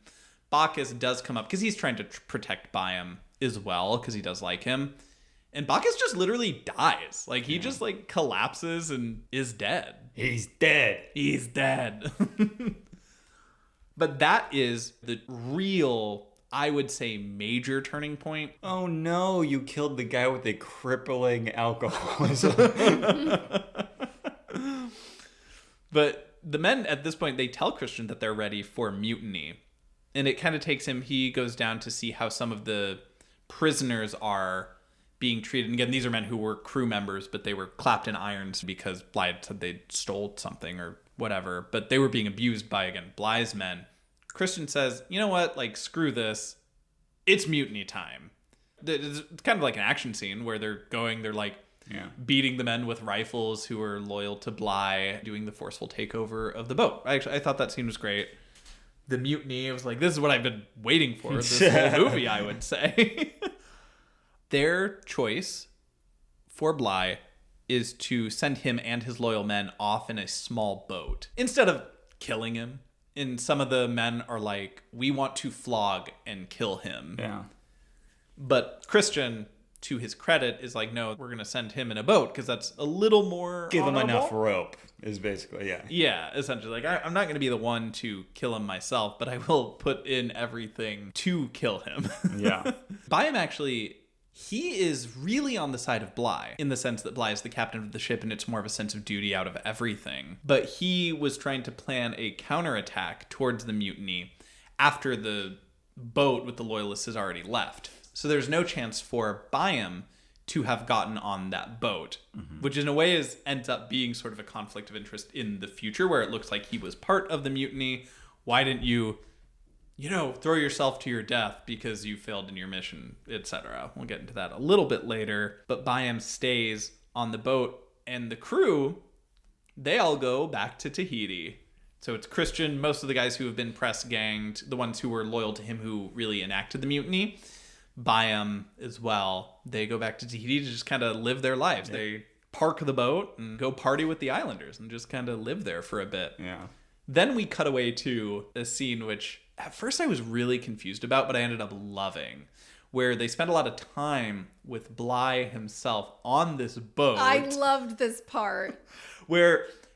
Bacchus does come up because he's trying to protect Byam as well because he does like him. And Bacchus just literally dies. Like, he just, like, collapses and is dead. He's dead. He's dead. But that is the real, I would say, major turning point. Oh, no, you killed the guy with the crippling alcoholism. But the men, at this point, they tell Christian that they're ready for mutiny. And it kind of takes him, he goes down to see how some of the prisoners are being treated. And again, these are men who were crew members, but they were clapped in irons because Bligh said they stole something or whatever. But they were being abused by, again, Bligh's men. Christian says, you know what? Like, screw this. It's mutiny time. It's kind of like an action scene where they're like, beating the men with rifles who are loyal to Bligh, doing the forceful takeover of the boat. I thought that scene was great. The mutiny, it was like, this is what I've been waiting for this whole movie, I would say. Their choice for Bligh is to send him and his loyal men off in a small boat instead of killing him. And some of the men are like, we want to flog and kill him. Yeah. But Christian, to his credit, is like, no, we're going to send him in a boat because that's a little more Give him honorable. enough rope is basically, Yeah, essentially. Like, I'm not going to be the one to kill him myself, but I will put in everything to kill him. Yeah. Byam actually, he is really on the side of Bligh in the sense that Bligh is the captain of the ship and it's more of a sense of duty out of everything. But he was trying to plan a counterattack towards the mutiny after the boat with the loyalists has already left. So there's no chance for Byam to have gotten on that boat, which in a way ends up being sort of a conflict of interest in the future where it looks like he was part of the mutiny. Why didn't you throw yourself to your death because you failed in your mission, etc. We'll get into that a little bit later. But Byam stays on the boat, and the crew, they all go back to Tahiti. So it's Christian, most of the guys who have been press ganged, the ones who were loyal to him who really enacted the mutiny. Byam as well. They go back to Tahiti to just kind of live their lives. Yeah. They park the boat and go party with the islanders and just kind of live there for a bit. Yeah. Then we cut away to a scene which at first I was really confused about, but I ended up loving, where they spend a lot of time with Bligh himself on this boat. I loved this part.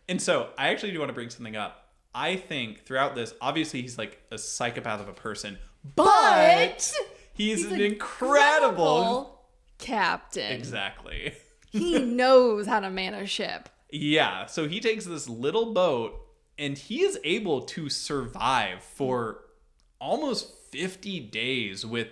And so I actually do want to bring something up. I think throughout this, obviously he's like a psychopath of a person, but he's an incredible captain. Exactly. He knows how to man a ship. Yeah. So he takes this little boat and he is able to survive for almost 50 days with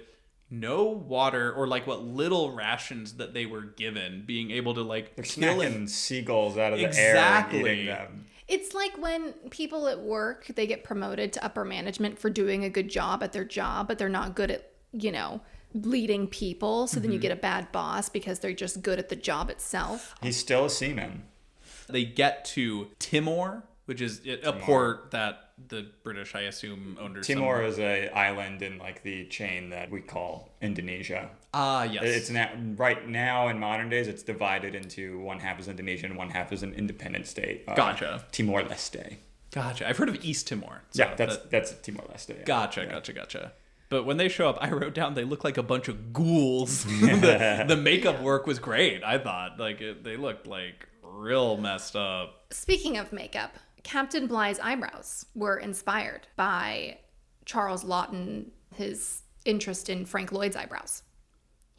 no water or like what little rations that they were given, being able to like they're snacking seagulls out of the air and eating them. It's like when people at work, they get promoted to upper management for doing a good job at their job, but they're not good at, leading people. So then you get a bad boss because they're just good at the job itself. He's still a seaman. They get to Timor, which is a port that the British, I assume, owned. Timor is an island in like the chain that we call Indonesia. Yes. It's right now in modern days, it's divided into one half is Indonesia and one half is an independent state. Gotcha. Timor-Leste. Gotcha. I've heard of East Timor. So yeah, that's Timor-Leste. Yeah. Gotcha. But when they show up, I wrote down they look like a bunch of ghouls. The makeup work was great, I thought. They looked like real messed up. Speaking of makeup, Captain Bligh's eyebrows were inspired by Charles Laughton, his interest in Frank Lloyd's eyebrows.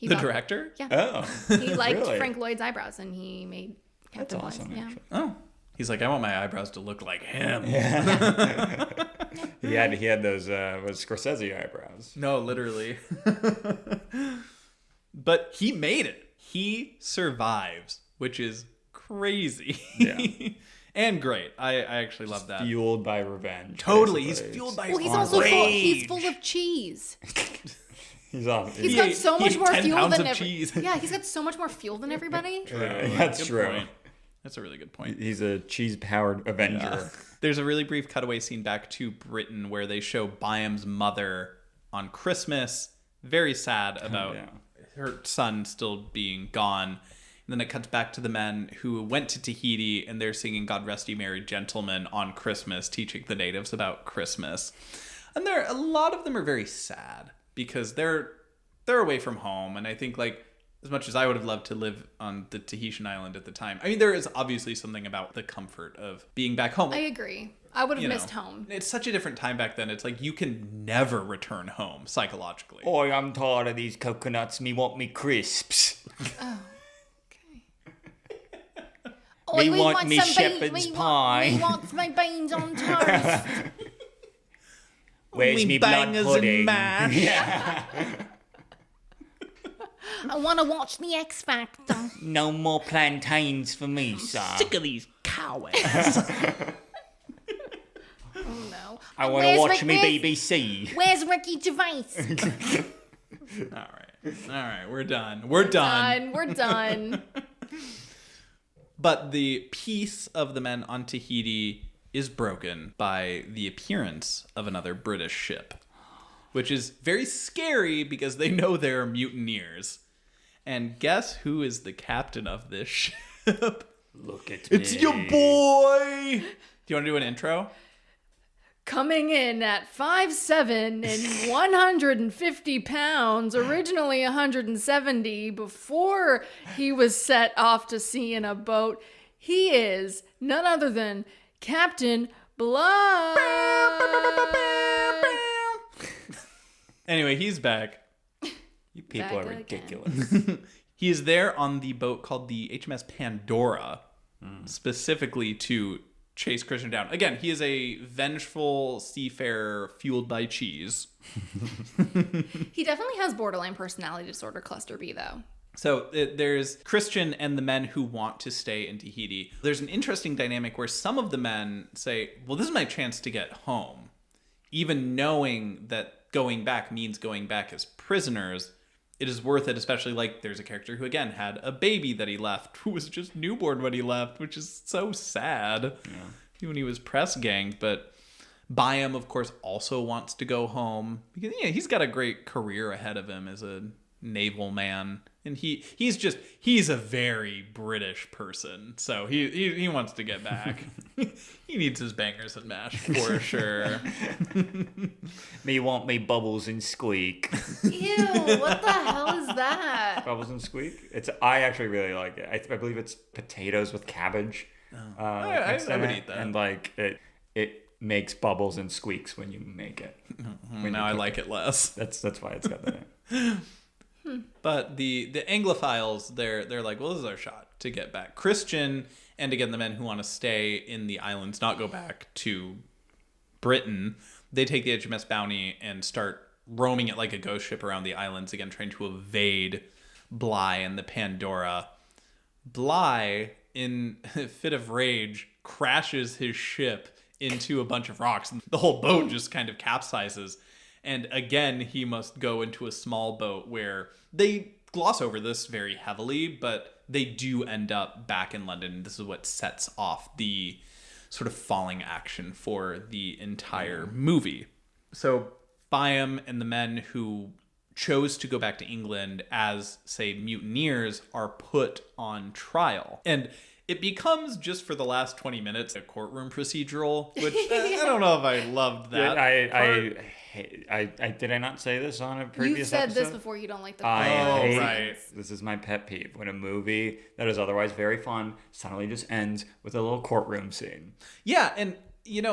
The director? Yeah. Oh. He liked really? Frank Lloyd's eyebrows, and he made Captain That's awesome, Bligh's. actually. Oh. He's like, I want my eyebrows to look like him. Yeah. he had those Scorsese eyebrows. No, literally. But he made it. He survives, which is crazy. Yeah. And great. I actually love that. Fueled by revenge. Totally. Basically. He's fueled by Well, he's also full of cheese. He's off. He's got so he much ate more 10 fuel pounds than of cheese. Yeah, he's got so much more fuel than everybody. That's Good true. point. That's a really good point. He's a cheese-powered Avenger. Yeah. There's a really brief cutaway scene back to Britain where they show Byam's mother on Christmas, very sad about her son still being gone. And then it cuts back to the men who went to Tahiti and they're singing God Rest Ye Merry Gentlemen on Christmas, teaching the natives about Christmas. And a lot of them are very sad because they're away from home. And I think, like, as much as I would have loved to live on the Tahitian island at the time, I mean, there is obviously something about the comfort of being back home. I agree. I would have missed home. It's such a different time back then. It's like you can never return home psychologically. Oh, I'm tired of these coconuts. Me want me crisps. Oh, okay. Me want me shepherd's pie. We want my beans on toast. Where's me blood pudding? Yeah. I want to watch the X Factor. No more plantains for me, sir. Sick of these cowards. Oh no! I want to watch me BBC. Where's Ricky Gervais? All right, we're done. We're done. But the peace of the men on Tahiti is broken by the appearance of another British ship, which is very scary because they know they're mutineers. And guess who is the captain of this ship? Look at me. It's your boy! Do you want to do an intro? Coming in at 5'7" and 150 pounds, originally 170, before he was set off to sea in a boat, he is none other than Captain Bligh. Anyway, he's back. You people Back are again. ridiculous. He is there on the boat called the HMS Pandora, specifically to chase Christian down. Again, he is a vengeful seafarer fueled by cheese. He definitely has borderline personality disorder cluster B, though. So there's Christian and the men who want to stay in Tahiti. There's an interesting dynamic where some of the men say, well, this is my chance to get home. Even knowing that going back means going back as prisoners, it is worth it, especially like there's a character who, again, had a baby that he left, who was just newborn when he left, which is so sad when he was press ganged. But Byam, of course, also wants to go home because he's got a great career ahead of him as a naval man. And he's a very British person, so he wants to get back. He needs his bangers and mash for sure. Me want me bubbles and squeak. Ew, what the hell is that? Bubbles and squeak? I actually really like it. I believe it's potatoes with cabbage. I would eat that. And like it makes bubbles and squeaks when you make it. Now I like it less. That's why it's got that name. But the Anglophiles, they're like, well, this is our shot to get back. Christian, and again, the men who want to stay in the islands, not go back to Britain, they take the HMS Bounty and start roaming it like a ghost ship around the islands, again, trying to evade Bligh and the Pandora. Bligh, in a fit of rage, crashes his ship into a bunch of rocks. The whole boat just kind of capsizes. And again, he must go into a small boat where they gloss over this very heavily, but they do end up back in London. This is what sets off the sort of falling action for the entire movie. So Byam and the men who chose to go back to England as, say, mutineers are put on trial. And it becomes, just for the last 20 minutes, a courtroom procedural, which I don't know if I loved that. Did I not say this on a previous You've said episode? this before, you don't like the right. This is my pet peeve. When a movie that is otherwise very fun suddenly just ends with a little courtroom scene. Yeah, and,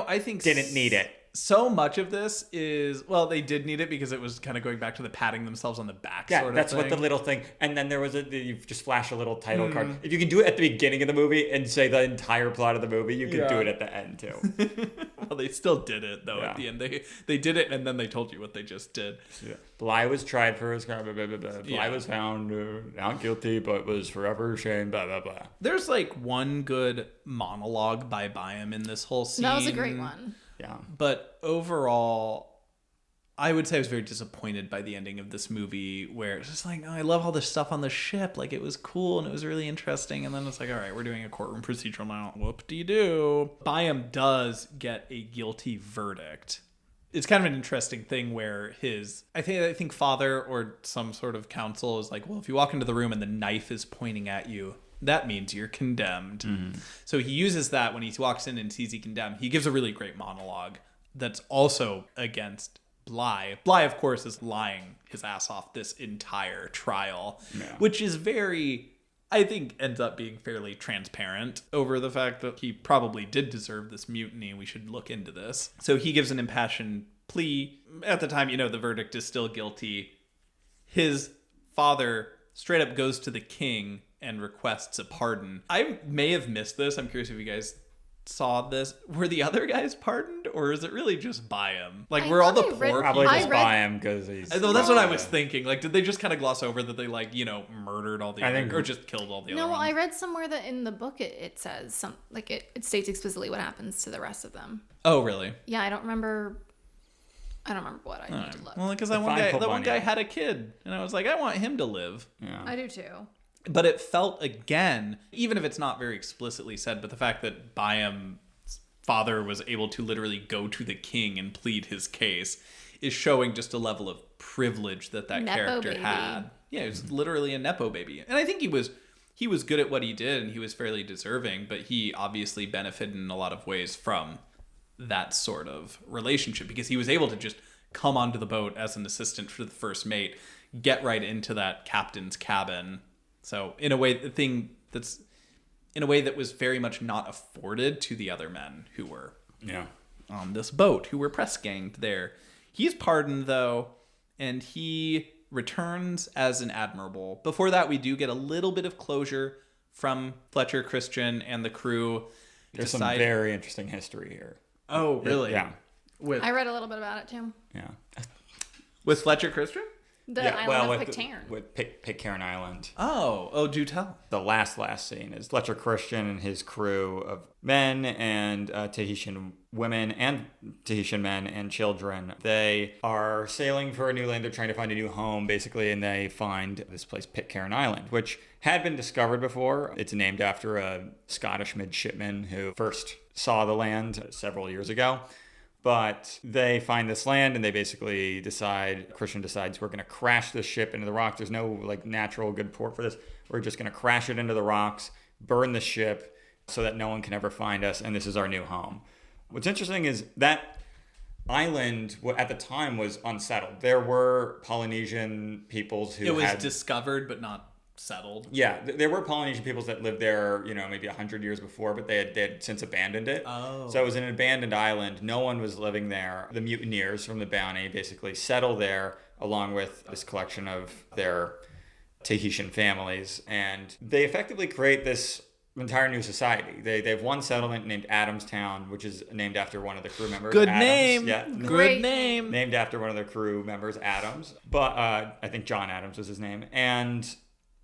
I think... Didn't need it. So much of this is, well, they did need it because it was kind of going back to the patting themselves on the back sort of that's thing. what the little thing. And then there was you just flash a little title card. If you can do it at the beginning of the movie and say the entire plot of the movie, you can do it at the end too. Well, they still did it though at the end. They did it and then they told you what they just did. Yeah. Bligh was tried for his crime. Bligh was found not guilty, but was forever shamed. Blah blah blah. There's like one good monologue by Byam in this whole scene. That was a great one. Yeah. But overall, I would say I was very disappointed by the ending of this movie, where it's just like, oh, I love all this stuff on the ship. Like, it was cool and it was really interesting. And then it's like, all right, we're doing a courtroom procedural now. Whoop-de-doo. Byam does get a guilty verdict. It's kind of an interesting thing where I think father or some sort of counsel is like, well, if you walk into the room and the knife is pointing at you, that means you're condemned. Mm-hmm. So he uses that when he walks in and sees he condemned. He gives a really great monologue that's also against Bligh. Bligh, of course, is lying his ass off this entire trial, which is I think ends up being fairly transparent over the fact that he probably did deserve this mutiny. We should look into this. So he gives an impassioned plea. At the time, the verdict is still guilty. His father straight up goes to the king and requests a pardon. I may have missed this. I'm curious if you guys saw this. Were the other guys pardoned, or is it really just Byam? Like, were all the poor probably people? just Byam because he's. No, that's what I was thinking. Like, did they just kind of gloss over that they murdered all the or just killed all the other ones? I read somewhere that in the book it says it states explicitly what happens to the rest of them. Oh, really? Yeah, I don't remember what I need to look. Well, because that one guy had a kid, and I was like, I want him to live. Yeah. I do too. But it felt, again, even if it's not very explicitly said, but the fact that Byam's father was able to literally go to the king and plead his case is showing just a level of privilege that Nepo character baby. had. Yeah, he was literally a Nepo baby. And I think he was good at what he did, and he was fairly deserving, but he obviously benefited in a lot of ways from that sort of relationship, because he was able to just come onto the boat as an assistant for the first mate, get right into that captain's cabin. So in a way, that was very much not afforded to the other men who were on this boat, who were press ganged there. He's pardoned, though, and he returns as an admiral. Before that, we do get a little bit of closure from Fletcher Christian and the crew. There's some very interesting history here. Oh, really? Yeah. I read a little bit about it, too. Yeah. With Fletcher Christian? The island of Pitcairn. With Pitcairn Island. Oh, do tell. The last scene is Fletcher Christian and his crew of men and Tahitian women and Tahitian men and children. They are sailing for a new land. They're trying to find a new home, basically, and they find this place, Pitcairn Island, which had been discovered before. It's named after a Scottish midshipman who first saw the land several years ago. But they find this land and they basically Christian decides, we're going to crash this ship into the rocks. There's no natural good port for this. We're just going to crash it into the rocks, burn the ship so that no one can ever find us. And this is our new home. What's interesting is that island at the time was unsettled. There were Polynesian peoples who had discovered but not settled. Yeah, there were Polynesian peoples that lived there, maybe 100 years before, but they had since abandoned it. Oh. So it was an abandoned island. No one was living there. The mutineers from the Bounty basically settle there along with this collection of their Tahitian families, and they effectively create this entire new society. They have one settlement named Adamstown, which is named after one of the crew members. Good Adams. name. Yeah. Good name. Named after one of the crew members, Adams. But I think John Adams was his name. And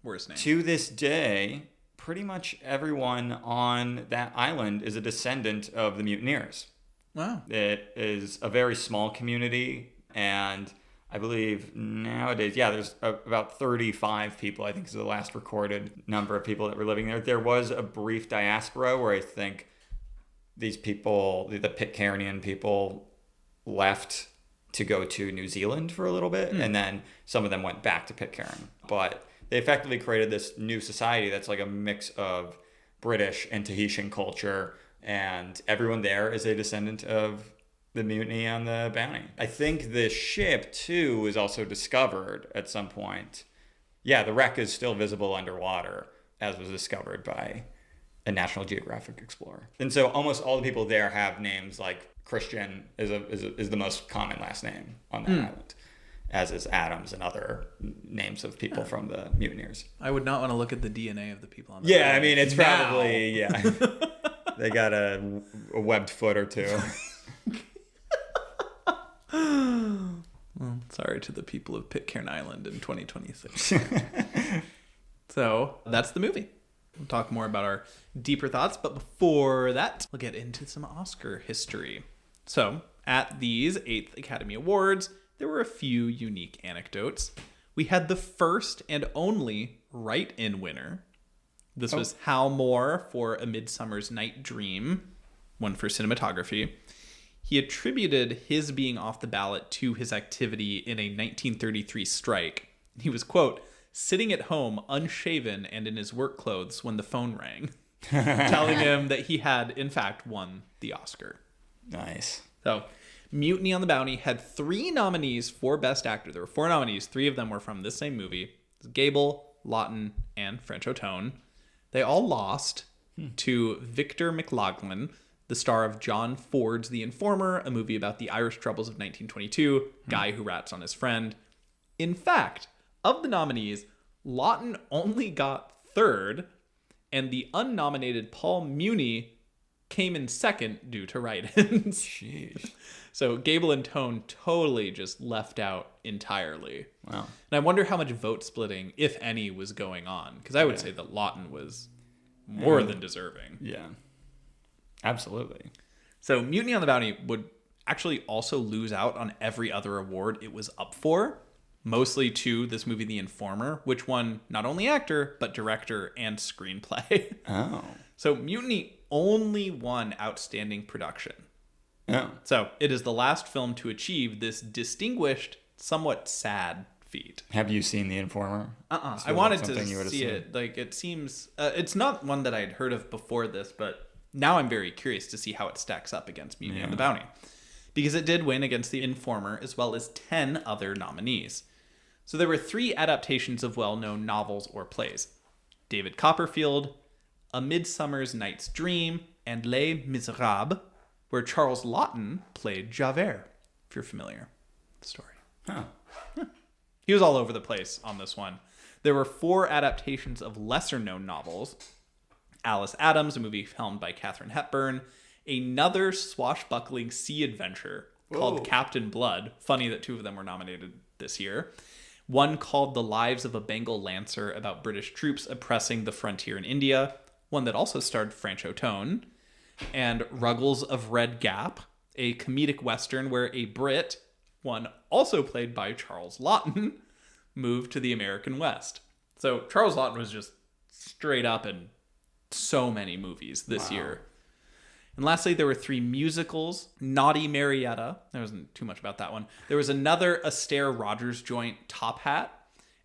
worst name. To this day, pretty much everyone on that island is a descendant of the mutineers. Wow. It is a very small community, and I believe nowadays, there's about 35 people, I think is the last recorded number of people that were living there. There was a brief diaspora where I think these people, the Pitcairnian people, left to go to New Zealand for a little bit, and then some of them went back to Pitcairn. But they effectively created this new society that's like a mix of British and Tahitian culture, and everyone there is a descendant of the mutiny on the Bounty. I think the ship, too, was also discovered at some point. Yeah, the wreck is still visible underwater, as was discovered by a National Geographic explorer. And so almost all the people there have names like Christian is the most common last name on that island, as is Adams and other names of people from the mutineers. I would not want to look at the DNA of the people on that. Yeah, I mean, it's probably, they got a webbed foot or two. Well, sorry to the people of Pitcairn Island in 2026. So that's the movie. We'll talk more about our deeper thoughts, but before that, we'll get into some Oscar history. So at these 8th Academy Awards, there were a few unique anecdotes. We had the first and only write-in winner. This was Hal Moore for A Midsummer's Night Dream, one for cinematography. He attributed his being off the ballot to his activity in a 1933 strike. He was, quote, sitting at home unshaven and in his work clothes when the phone rang, telling him that he had, in fact, won the Oscar. Nice. So, Mutiny on the Bounty had 3 nominees for Best Actor. There were 4 nominees. 3 of them were from this same movie. Gable, Lawton, and French O'Tone. They all lost to Victor McLaglen, the star of John Ford's The Informer, a movie about the Irish troubles of 1922, guy who rats on his friend. In fact, of the nominees, Lawton only got 3rd, and the unnominated Paul Muni came in 2nd due to write-ins. Jeez. So Gable and Tone totally just left out entirely. Wow. And I wonder how much vote splitting, if any, was going on. Because I would say that Lawton was more than deserving. Yeah. Absolutely. So Mutiny on the Bounty would actually also lose out on every other award it was up for. Mostly to this movie, The Informer, which won not only actor, but director and screenplay. Oh. So Mutiny only won Outstanding Production. Oh. So it is the last film to achieve this distinguished, somewhat sad feat. Have you seen The Informer? I wanted to see it. Like, it seems... it's not one that I'd heard of before this, but now I'm very curious to see how it stacks up against Mutiny on the Bounty. Because it did win against The Informer, as well as 10 other nominees. So there were 3 adaptations of well-known novels or plays. David Copperfield, A Midsummer's Night's Dream, and Les Miserables, where Charles Laughton played Javert, if you're familiar with the story. Huh. He was all over the place on this one. There were 4 adaptations of lesser-known novels. Alice Adams, a movie helmed by Katharine Hepburn. Another swashbuckling sea adventure called Captain Bligh. Funny that 2 of them were nominated this year. One called The Lives of a Bengal Lancer about British troops oppressing the frontier in India. One that also starred French O'Tone. And Ruggles of Red Gap, a comedic western where a Brit, one also played by Charles Laughton, moved to the American West. So Charles Laughton was just straight up in so many movies this year. And lastly, there were 3 musicals. Naughty Marietta. There wasn't too much about that one. There was another Astaire Rogers joint, Top Hat.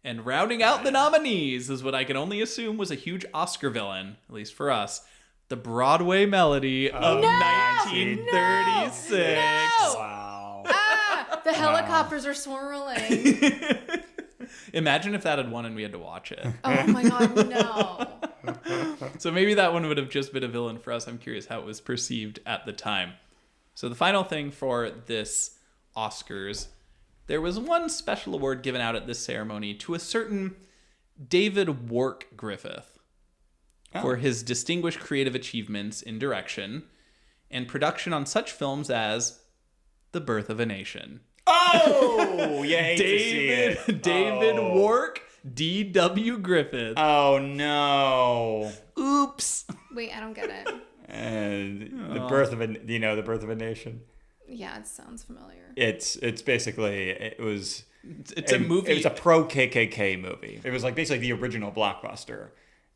And rounding out the nominees is what I can only assume was a huge Oscar villain, at least for us, the Broadway Melody of 1936. No! Wow. The helicopters are swirling. Imagine if that had won and we had to watch it. Oh my god, no. So maybe that one would have just been a villain for us. I'm curious how it was perceived at the time. So the final thing for this Oscars, there was one special award given out at this ceremony to a certain David Wark Griffith for his distinguished creative achievements in direction and production on such films as The Birth of a Nation. Oh, you hate to see it. David Wark, D.W. Griffith. Oh, no. Oops. Wait, I don't get it. And the birth of a nation. Yeah, it sounds familiar. It's basically, it's a movie. It was a pro KKK movie. It was like basically the original blockbuster,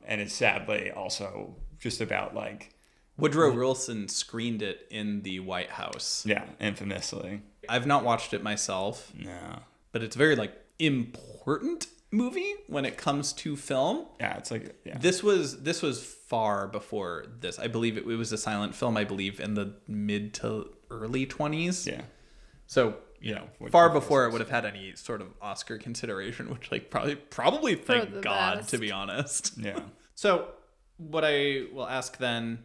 and it's sadly also just about like Woodrow Wilson screened it in the White House. Yeah, infamously. I've not watched it myself. No, but it's a very like important movie when it comes to film. Yeah, it's like This was far before this. I believe it was a silent film. I believe in the mid to early 20s. Yeah. So far before it would have had any sort of Oscar consideration, which like probably thank God, best. to be honest. Yeah. So what I will ask then,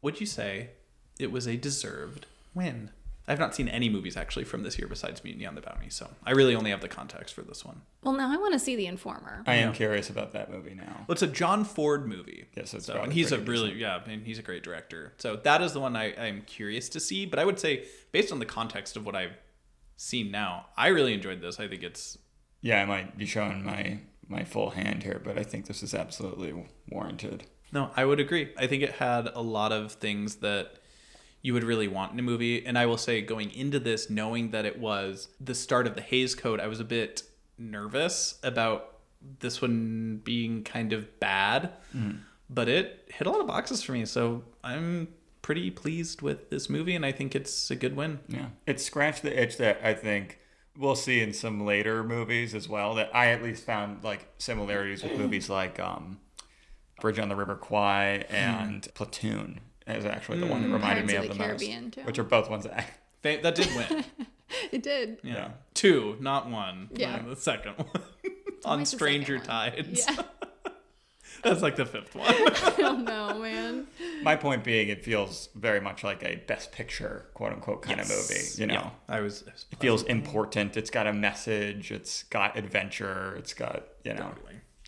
would you say it was a deserved win? I've not seen any movies actually from this year besides Mutiny on the Bounty, so I really only have the context for this one. Well, now I want to see The Informer. I am curious about that movie now. Well, it's a John Ford movie. Yes, it's and he's he's a great director. So that is the one I'm curious to see. But I would say, based on the context of what I've seen now, I really enjoyed this. I think it's... Yeah, I might be showing my full hand here, but I think this is absolutely warranted. No, I would agree. I think it had a lot of things that you would really want in a movie. And I will say, going into this, knowing that it was the start of the Hays Code, I was a bit nervous about this one being kind of bad. But it hit a lot of boxes for me. So I'm pretty pleased with this movie, and I think it's a good win. Yeah. It scratched the itch that I think we'll see in some later movies as well, that I at least found like similarities with movies like Bridge on the River Kwai and Platoon is actually the one that reminded me of the Caribbean most. too. Which are both ones that That did win. It did. Yeah. 2, not 1. Yeah. The second one. On What's the Stranger second one? Tides. Yeah. That's like the 5th one. I don't know, man. My point being, it feels very much like a Best Picture, quote unquote, kind of movie. You know, Yeah, I was it feels important. It's got a message. It's got adventure. It's got, you know,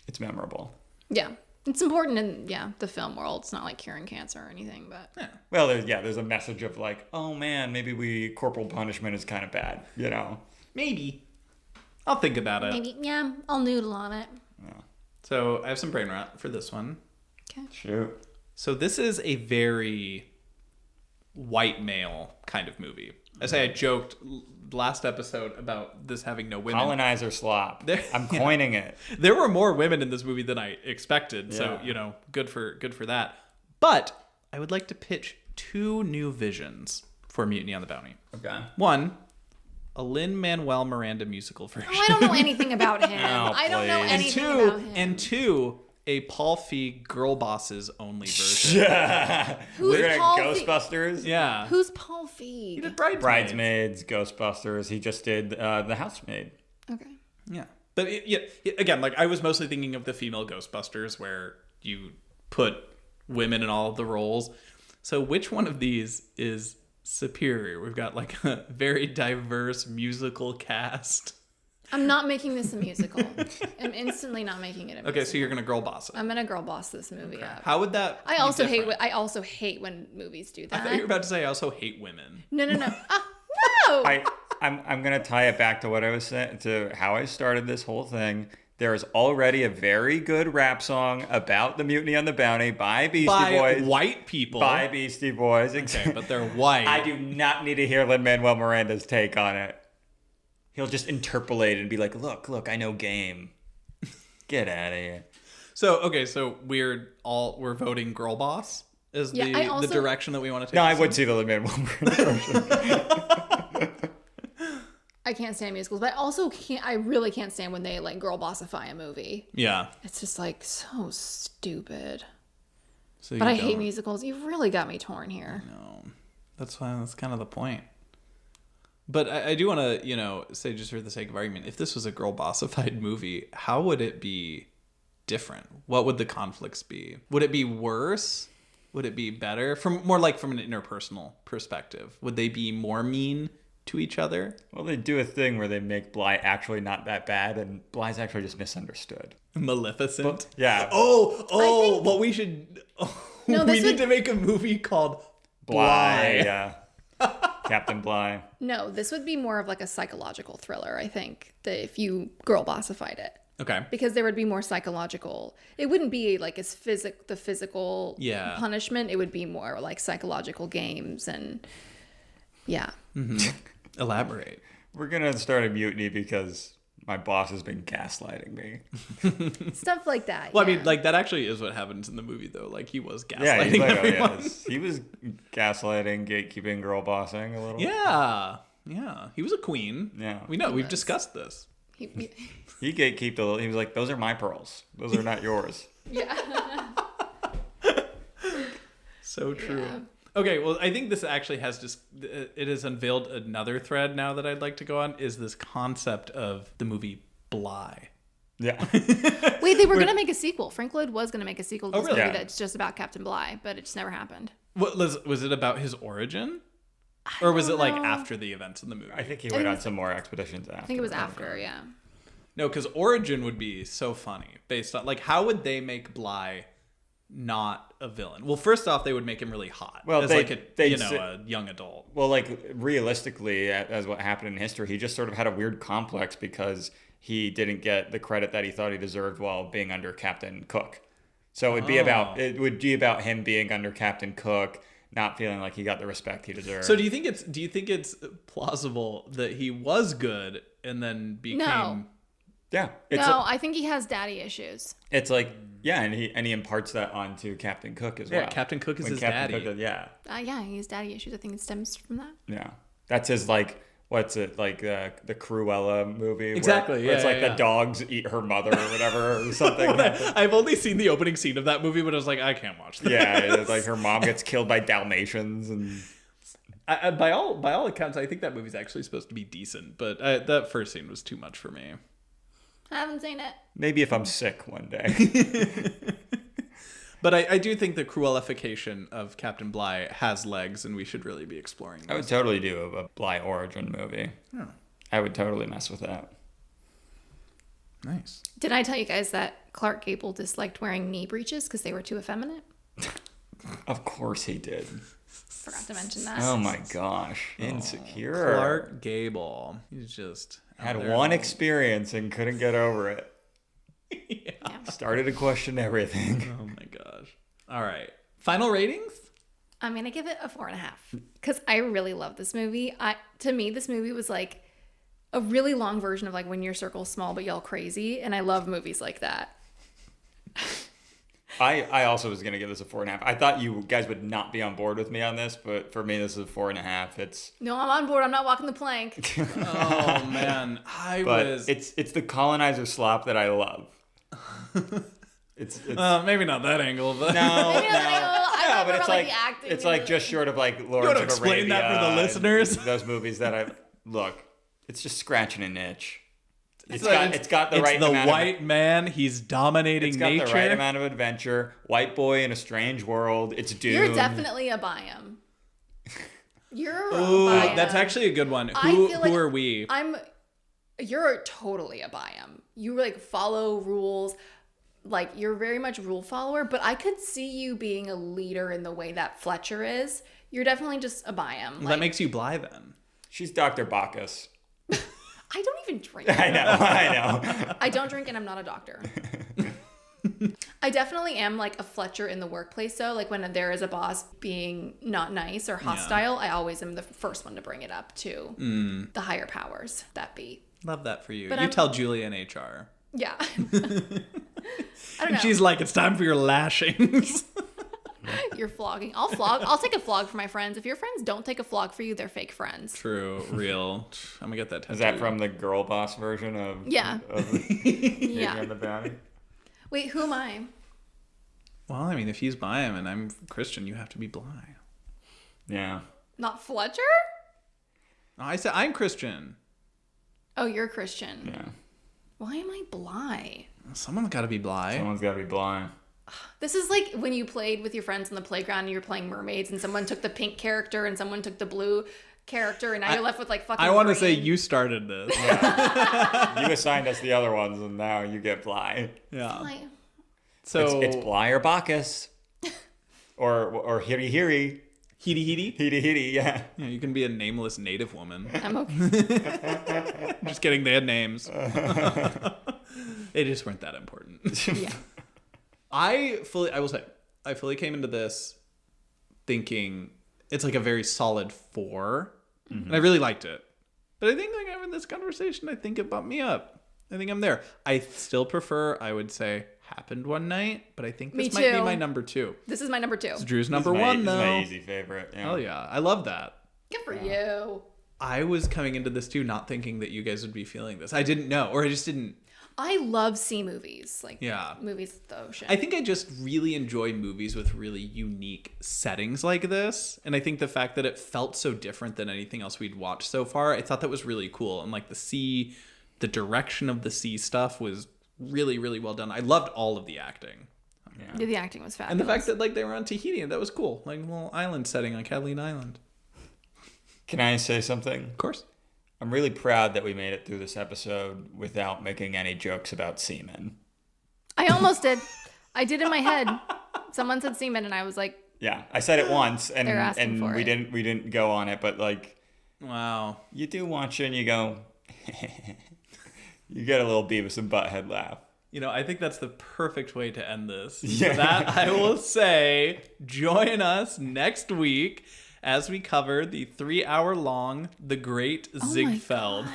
it's memorable. Yeah. It's important in, the film world. It's not like curing cancer or anything, but... Yeah. Well, there's a message of like, oh man, maybe corporal punishment is kind of bad, you know? Maybe. I'll think about it. Maybe, I'll noodle on it. So I have some brain rot for this one. Okay. Shoot. So this is a very white male kind of movie. I say I joked last episode about this having no women. Colonizer slop. I'm coining it. There were more women in this movie than I expected, so good for that. But I would like to pitch 2 new visions for Mutiny on the Bounty. Okay. One, a Lin-Manuel Miranda musical version. Oh, I don't know anything about him. I don't know please. anything about him. And two, a Paul Feig Girl Bosses only version. Who's We're Paul gonna Feig? Ghostbusters. Yeah. Who's Paul He Feig? did Bridesmaids. Bridesmaids, Ghostbusters. He just did The Housemaid. Okay. Yeah. But again, like I was mostly thinking of the female Ghostbusters where you put women in all of the roles. So which one of these is superior? We've got like a very diverse musical cast. I'm not making this a musical. I'm instantly not making it a musical. Okay, so you're gonna girl boss it. I'm gonna girl boss this movie up. How would that? I be also different? hate when movies do I that. thought you were about to say I also hate women. No. No. I'm gonna tie it back to what I was saying, to how I started this whole thing. There is already a very good rap song about the Mutiny on the Bounty by Beastie Boys. White people. By Beastie Boys. Okay, but they're white. I do not need to hear Lin-Manuel Miranda's take on it. He'll just interpolate and be like, look, I know game. Get out of here. So we're voting girl boss is the direction that we want to take. No, I would see the Lin-Manuel Miranda version. I can't stand musicals, but I really can't stand when they like girl bossify a movie. Yeah. It's just like so stupid. So But I hate musicals. You've really got me torn here. No, that's fine. That's kind of the point. But I do want to, say just for the sake of argument, if this was a girl bossified movie, how would it be different? What would the conflicts be? Would it be worse? Would it be better? From an interpersonal perspective, would they be more mean to each other? Well, they do a thing where they make Bligh actually not that bad, and Bligh's actually just misunderstood. Maleficent? Yeah. Well, we should... we need to make a movie called Bligh. Yeah. Captain Bligh. No, this would be more of like a psychological thriller, I think, that if you girl bossified it. Okay. Because there would be more psychological. It wouldn't be like the physical punishment. It would be more like psychological games and Elaborate. We're going to start a mutiny because my boss has been gaslighting me. stuff like that. Well, I mean, like that actually is what happens in the movie, though. Like he was gaslighting everyone. He was gaslighting, gatekeeping, girl bossing a little. Yeah. He was a queen. Yeah. We know. We've discussed this. He gatekeeped a little. He was like, "Those are my pearls. Those are not yours." Yeah. So true. Yeah. Okay, well, I think this actually it has unveiled another thread now that I'd like to go on, is this concept of the movie Bligh. Yeah. Wait, they were going to make a sequel. Frank Lloyd was going to make a sequel to this really? movie that's just about Captain Bligh, but it just never happened. What was it about his origin? Or was it like know. after the events in the movie? I think he went on some more expeditions after. I think it was after, yeah. No, because origin would be so funny based on, like, how would they make Bligh not a villain? Well, first off, they would make him really hot. Well, as a young adult. Well, like realistically, as what happened in history, he just sort of had a weird complex because he didn't get the credit that he thought he deserved while being under Captain Cook. So it would be about him being under Captain Cook, not feeling like he got the respect he deserved. So do you think it's plausible that he was good and then became? No. Yeah. I think he has daddy issues. It's like, yeah, and he imparts that onto Captain Cook as well. Yeah, Captain Cook is When his Captain daddy. Cook, yeah. Yeah, he has daddy issues. I think it stems from that. Yeah. That's his, like, what's it, like the Cruella movie? Exactly, where it's yeah, like yeah. the dogs eat her mother or whatever or something. I've only seen the opening scene of that movie, but I was like, I can't watch that. Yeah, it's like her mom gets killed by Dalmatians and... By all accounts, I think that movie's actually supposed to be decent, but that first scene was too much for me. I haven't seen it. Maybe if I'm sick one day. But I do think the Cruellification of Captain Bligh has legs, and we should really be exploring I would those. totally do a Bligh origin movie. Oh, I would totally mess with that. nice. Did I tell you guys that Clark Gable disliked wearing knee breeches because they were too effeminate? Of course he did. Forgot to mention that. Oh my gosh. Insecure. Clark Gable. He's just out Had there. one experience and couldn't get over it. Yeah. Started to question everything. Oh my gosh. All right. Final ratings? I'm gonna give it a 4.5 because I really love this movie. To me, this movie was like a really long version of like When Your Circle's Small But Y'all Crazy, and I love movies like that. I also was going to give this a 4.5. I thought you guys would not be on board with me on this, but for me, this is a 4.5. It's... No, I'm on board. I'm not walking the plank. Oh man. But it's the colonizer slop that I love. It's maybe not that angle, but no, Maybe not that angle. I thought but more it's about, like the acting it's and like the- just short of like Lawrence wanna of explain that for the Arabia, listeners? Those movies that I look. It's just scratching an itch. It's like- got the right the amount white man. He's dominating It's got nature. the right amount of adventure. White boy in a strange world. It's Dune. You're definitely a biome. You're a Ooh, biome. that's actually a good one. I Who feel like are we? You're totally a biome. You like follow rules. Like you're very much rule follower, but I could see you being a leader in the way that Fletcher is. You're definitely just a biome. That makes you Bligh then. She's Dr. Bacchus. I don't even drink. I know. I don't drink and I'm not a doctor. I definitely am like a Fletcher in the workplace though. Like when there is a boss being not nice or hostile, I always am the first one to bring it up to the higher powers that be. Love that for you. But You I'm- tell Julia in HR. Yeah. I don't know. She's like, it's time for your lashings. You're flogging. I'll flog. I'll take a flog for my friends. If your friends don't take a flog for you, they're fake friends. True, real. I'm gonna get that tattoo. Is that from the girl boss version of Yeah. Yeah. Yeah. the Bounty? Wait, who am I? Well, I mean, if he's by him and I'm Christian, you have to be Bligh. Yeah. Not Fletcher? I said I'm Christian. Oh, you're Christian. Yeah. Why am I Bligh? Someone's got to be Bligh. Someone's got to be blind. This is like when you played with your friends on the playground and you were playing mermaids and someone took the pink character and someone took the blue character and now you're left with like fucking I want to say green. you started this. You assigned us the other ones, and now you get Bligh. Yeah. Like, So It's Bligh or Bacchus. or Hiri Hiri. Hidi Hidi. Hiri Hiri, yeah. Yeah, you can be a nameless native woman. I'm okay. Just kidding, they had names. They just weren't that important. Yeah. I will say, I fully came into this thinking it's like a very solid 4. And I really liked it. But I think like having this conversation, I think it bumped me up. I think I'm there. I still prefer, I would say, Happened One Night, but I think Me this might be too. my number 2. This is my number 2. It's Drew's number This is 1 This though. is my easy favorite. Yeah. Hell yeah. I love that. Good for you. I was coming into this too not thinking that you guys would be feeling this. I didn't know, or I just didn't. I love sea movies. Like Yeah. movies with the ocean. I think I just really enjoy movies with really unique settings like this. And I think the fact that it felt so different than anything else we'd watched so far, I thought that was really cool. And like the direction of the sea stuff was really, really well done. I loved all of the acting. Yeah, the acting was fabulous. And the fact that like they were on Tahiti, that was cool. Like a little island setting on Catalina Island. Can I say something? Of course. I'm really proud that we made it through this episode without making any jokes about semen. I almost did. I did in my head. Someone said semen and I was like, Yeah, I said it once, and They're asking for we it. didn't go on it, but like Wow. you do watch it and you go, you get a little Beavis and Butthead laugh. I think that's the perfect way to end this. Yeah. That I will say, join us next week as we cover the 3-hour-long The Great Ziegfeld,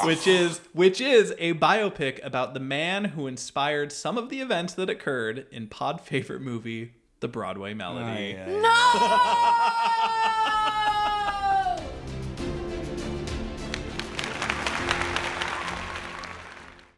which is a biopic about the man who inspired some of the events that occurred in pod favorite movie, The Broadway Melody. No!